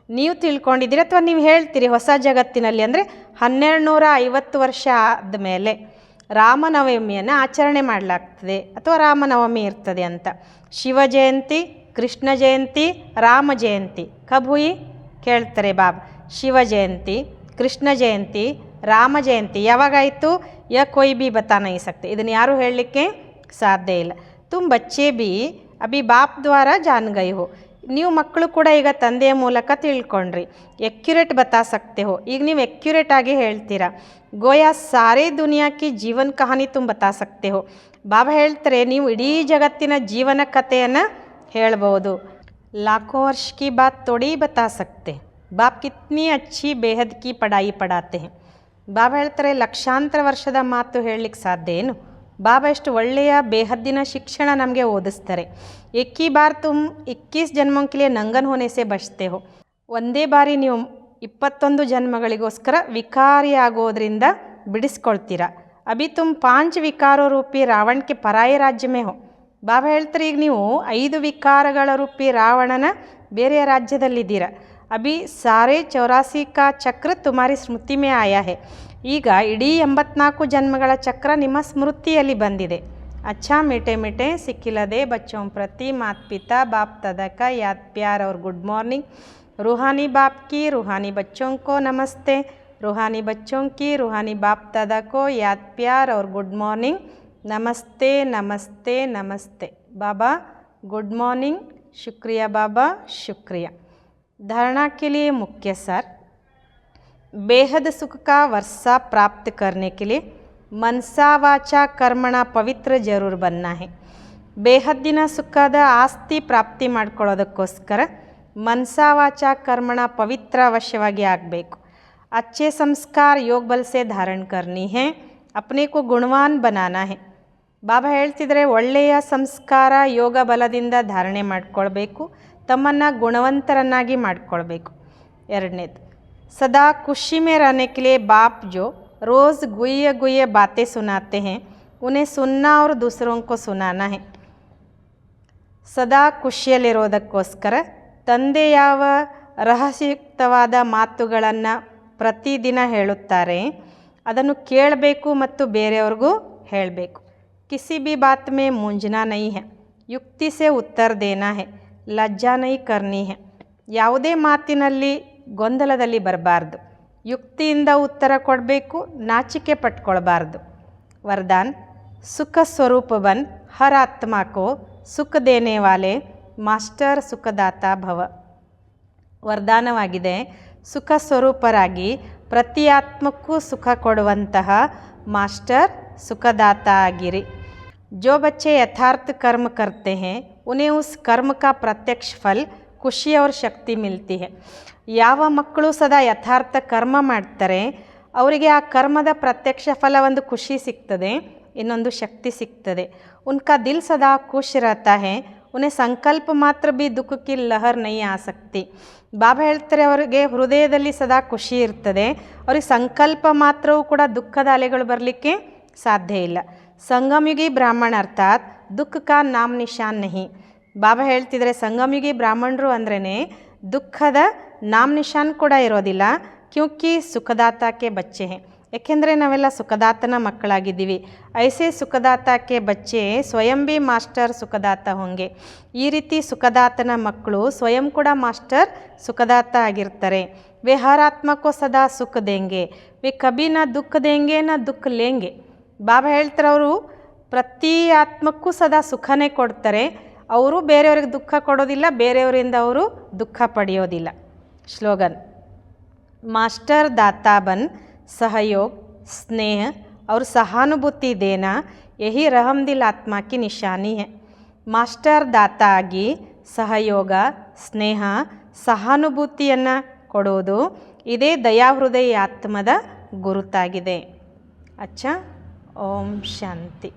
ನೀವು ತಿಳ್ಕೊಂಡಿದ್ದೀರಿ ಅಥವಾ ನೀವು ಹೇಳ್ತೀರಿ ಹೊಸ ಜಗತ್ತಿನಲ್ಲಿ ಅಂದರೆ 1250 ವರ್ಷ ಆದಮೇಲೆ ರಾಮನವಮಿಯನ್ನು ಆಚರಣೆ ಮಾಡಲಾಗ್ತದೆ ಅಥವಾ ರಾಮನವಮಿ ಇರ್ತದೆ ಅಂತ. ಶಿವ ಜಯಂತಿ, ಕೃಷ್ಣ ಜಯಂತಿ, ರಾಮ ಜಯಂತಿ ಕಬ್ ಹುಯಿ ಕೇಳ್ತಾರೆ ಬಾಬಾ. ಶಿವ ಜಯಂತಿ, ಕೃಷ್ಣ ಜಯಂತಿ, ರಾಮ ಜಯಂತಿ ಯಾವಾಗಾಯಿತು ಯಾ ಕೊಯ್ ಬಿ ಬತಾ ನಹೀ ಸಕ್ತೆ, ಇದನ್ನು ಯಾರೂ ಹೇಳಲಿಕ್ಕೆ ಸಾಧ್ಯ ಇಲ್ಲ. ತುಮ್ ಬಚ್ಚೆ ಬಿ ಅಭಿ ಬಾಪ್ ದ್ವಾರ ಜಾನ್ ಗೈ ಹೋ, ನೀವು ಮಕ್ಕಳು ಕೂಡ ಈಗ ತಂದೆಯ ಮೂಲಕ ತಿಳ್ಕೊಂಡ್ರಿ. ಎಕ್ಯುರೇಟ್ ಬತಾ ಸಕ್ತೆ ಹೋ, ಈಗ ನೀವು ಎಕ್ಯುರೇಟ್ ಆಗಿ ಹೇಳ್ತೀರಾ. ಗೋಯಾ ಸಾರೇ ದುನಿಯಾಕಿ ಜೀವನ ಕಹಾನಿ ತುಮ್ ಬತಾ ಸಕ್ತೆ ಹೋ, ಬಾಬಾ ಹೇಳ್ತಾರೆ ನೀವು ಇಡೀ ಜಗತ್ತಿನ ಜೀವನ ಕಥೆಯನ್ನು ಹೇಳ್ಬೋದು. ಲಾಖೋ ವರ್ಷ ಕಿ ಬಾತ್ ತೋಡಿ ಬತಾ ಸಕ್ತೆ, ಬಾಪ್ ಕಿತ್ನಿ ಅಚ್ಚಿ ಬೇಹದ್ ಕಿ ಪಡಾಯಿ ಪಡಾತೆ ಹೇ, ಬಾಬಾ ಹೇಳ್ತಾರೆ ಲಕ್ಷಾಂತರ ವರ್ಷದ ಮಾತು ಹೇಳಲಿಕ್ಕೆ ಸಾಧ್ಯ ಏನು. ಬಾಬಾ ಎಷ್ಟು ಒಳ್ಳೆಯ ಬೇಹದ್ದಿನ ಶಿಕ್ಷಣ ನಮಗೆ ಓದಿಸ್ತಾರೆ. ಎಕ್ಕಿ ಬಾರ್ ತುಮ್ 21 ಜನ್ಮೋಂ ಕೆ ಲಿಯೆ ನಂಗನ್ ಹೋನೆ ಸೆ ಬಚ್ತೆ ಹೋ, ಒಂದೇ ಬಾರಿ ನೀವು 21 ಜನ್ಮಗಳಿಗೋಸ್ಕರ ವಿಕಾರಿ ಆಗೋದ್ರಿಂದ ಬಿಡಿಸ್ಕೊಳ್ತೀರಾ. ಅಭಿ ತುಮ್ 5 ವಿಕಾರೋ ರೂಪಿ ರಾವಣ ಕೆ ಪರಾಯ ರಾಜ್ಯ ಮೇ ಹೋ, ಬಾಬಾ ಹೇಳ್ತಾರೆ ಈಗ ನೀವು 5 ವಿಕಾರಗಳ ರೂಪಿ ರಾವಣನ ಬೇರೆಯ ರಾಜ್ಯದಲ್ಲಿದ್ದೀರಾ. ಅಭಿ ಸಾರೇ 84 ಕಾ ಚಕ್ರ ತುಮಾರಿ ಸ್ಮೃತಿ ಮೇ ಆಯಾ ಹೇ, ಈಗ ಇಡೀ 84 ಜನ್ಮಗಳ ಚಕ್ರ ನಿಮ್ಮ ಸ್ಮೃತಿಯಲ್ಲಿ ಬಂದಿದೆ. अच्छा मीठे मीठे सिक्किलदे बच्चों प्रति मात पिता बाप दादा का याद प्यार और गुड मॉर्निंग. रूहानी बाप की रूहानी बच्चों को नमस्ते. रूहानी बच्चों की रूहानी बाप दादा को याद प्यार और गुड मॉर्निंग. नमस्ते नमस्ते नमस्ते. बाबा गुड मॉर्निंग. शुक्रिया बाबा शुक्रिया. धारणा के लिए मुख्य सार. बेहद सुख का वर्षा प्राप्त करने के लिए मनसा वाचा कर्मಣ ಪವಿತ್ರ ಜರೂರ್ ಬನ್ನ है. ಬೇಹದ್ದಿನ ಸುಖದ ಆಸ್ತಿ ಪ್ರಾಪ್ತಿ ಮಾಡ್ಕೊಳ್ಳೋದಕ್ಕೋಸ್ಕರ मनसा वाचा कर्मಣ ಪವಿತ್ರ ಅವಶ್ಯವಾಗಿ ಆಗಬೇಕು. अच्छे संस्कार योग बल से धारण करनी है. अपने को गुणवान बनाना है. ಬಾಬಾ ಹೇಳ್ತಿದ್ರೆ ಒಳ್ಳೆಯ ಸಂಸ್ಕಾರ ಯೋಗ ಬಲದಿಂದ ಧಾರಣೆ ಮಾಡ್ಕೊಳ್ಬೇಕು, ತಮ್ಮನ್ನು ಗುಣವಂತರನ್ನಾಗಿ ಮಾಡ್ಕೊಳ್ಬೇಕು. ಎರಡನೇದು, सदा खुशी में रहने के लिए बाप जो रोज़ गुये गुये बातें सुनाते हैं उन्हें सुनना और दूसरों को सुनाना है. ಸದಾ ಖುಷಿಯಲ್ಲಿರೋದಕ್ಕೋಸ್ಕರ ತಂದೆ ಯಾವ ರಹಸ್ಯಯುಕ್ತವಾದ ಮಾತುಗಳನ್ನು ಪ್ರತಿದಿನ ಹೇಳುತ್ತಾರೆ ಅದನ್ನು ಕೇಳಬೇಕು ಮತ್ತು ಬೇರೆಯವ್ರಿಗೂ ಹೇಳಬೇಕು. किसी भी बात में मूंझना नहीं है. युक्ति से उत्तर देना है. लज्जा नहीं करनी है. ಯಾವುದೇ ಮಾತಿನಲ್ಲಿ ಗೊಂದಲದಲ್ಲಿ ಬರಬಾರ್ದು, ಯುಕ್ತಿಯಿಂದ ಉತ್ತರ ಕೊಡಬೇಕು, ನಾಚಿಕೆ ಪಟ್ಕೊಳ್ಬಾರ್ದು. वरदान सुख स्वरूप बन हर आत्मा को सुख देने वाले ಮಾಸ್ಟರ್ ಸುಖದಾತ ಭವ. ವರದಾನವಾಗಿದೆ, ಸುಖ ಸ್ವರೂಪರಾಗಿ ಪ್ರತಿ ಆತ್ಮಕ್ಕೂ ಸುಖ ಕೊಡುವಂತಹ ಮಾಸ್ಟರ್ ಸುಖದಾತ ಆಗಿರಿ. जो बच्चे यथार्थ कर्म करते हैं उन्हें उस कर्म का प्रत्यक्ष फल ಖುಷಿ और ಶಕ್ತಿ मिलती है. ಯಾವ ಮಕ್ಕಳು ಸದಾ ಯಥಾರ್ಥ ಕರ್ಮ ಮಾಡ್ತಾರೆ ಅವರಿಗೆ ಆ ಕರ್ಮದ ಪ್ರತ್ಯಕ್ಷ ಫಲ ಒಂದು ಖುಷಿ ಸಿಗ್ತದೆ, ಇನ್ನೊಂದು ಶಕ್ತಿ ಸಿಗ್ತದೆ. उनका दिल सदा खुश रहता है. उन्हें संकल्प मात्र भी दुख की लहर नहीं आ सकती. ಬಾಬಾ ಹೇಳ್ತಾರೆ ಅವರಿಗೆ ಹೃದಯದಲ್ಲಿ ಸದಾ ಖುಷಿ ಇರ್ತದೆ, ಅವ್ರಿಗೆ ಸಂಕಲ್ಪ ಮಾತ್ರವೂ ಕೂಡ ದುಃಖದ ಅಲೆಗಳು ಬರಲಿಕ್ಕೆ ಸಾಧ್ಯ ಇಲ್ಲ. ಸಂಗಮಯುಗಿ ಬ್ರಾಹ್ಮಣ ಅರ್ಥಾತ್ ದುಃಖ ಕಾ ನಾಮ್ ನಿಶಾನ್ ನಹಿ. ಬಾಬಾ ಹೇಳ್ತಿದ್ರೆ ಸಂಗಮಯುಗಿ ಬ್ರಾಹ್ಮಣರು ಅಂದ್ರೇ ದುಃಖದ ನಾಮ್ ನಿಶಾನ್ ಕೂಡ ಇರೋದಿಲ್ಲ. ಕ್ಯೂಂಕಿ ಸುಖದಾತಕ್ಕೆ ಬಚ್ಚೆ ಹೇ, ಏಕೆಂದರೆ ನಾವೆಲ್ಲ ಸುಖದಾತನ ಮಕ್ಕಳಾಗಿದ್ದೀವಿ. ಐಸೆ ಸುಖದಾತಕ್ಕೆ ಬಚ್ಚೆ ಸ್ವಯಂ ಬಿ ಮಾಸ್ಟರ್ ಸುಖದಾತ ಹೊಂಗೆ. ಈ ರೀತಿ ಸುಖದಾತನ ಮಕ್ಕಳು ಸ್ವಯಂ ಕೂಡ ಮಾಸ್ಟರ್ ಸುಖದಾತ ಆಗಿರ್ತಾರೆ. ವೆ ಹರ್ ಆತ್ಮಕ್ಕೂ ಸದಾ ಸುಖ ದೇಂಗೆ, ವೆ ಕಬಿ ನ ದುಃಖ ದೇಂಗೆ ನ ದುಃಖ ಲೇಂಗೆ. ಬಾಬಾ ಹೇಳ್ತಾರೆ ಅವರು ಪ್ರತಿ ಆತ್ಮಕ್ಕೂ ಸದಾ ಸುಖನೇ ಕೊಡ್ತಾರೆ, ಅವರು ಬೇರೆಯವ್ರಿಗೆ ದುಃಖ ಕೊಡೋದಿಲ್ಲ, ಬೇರೆಯವರಿಂದ ಅವರು ದುಃಖ ಪಡೆಯೋದಿಲ್ಲ. ಸ್ಲೋಗನ್ ಮಾಸ್ಟರ್ दाता बन सहयोग स्नेह और सहानुभूति देना यही रहमदिल आत्मा की निशानी है. ಮಾಸ್ಟರ್ दाता ಆಗಿ ಸಹಯೋಗ ಸ್ನೇಹ ಸಹಾನುಭೂತಿಯನ್ನು ಕೊಡೋದು ಇದೇ ದಯಾಹೃದಯ ಆತ್ಮದ ಗುರುತಾಗಿದೆ. ಅಚ್ಚಾ, ಓಂ ಶಾಂತಿ.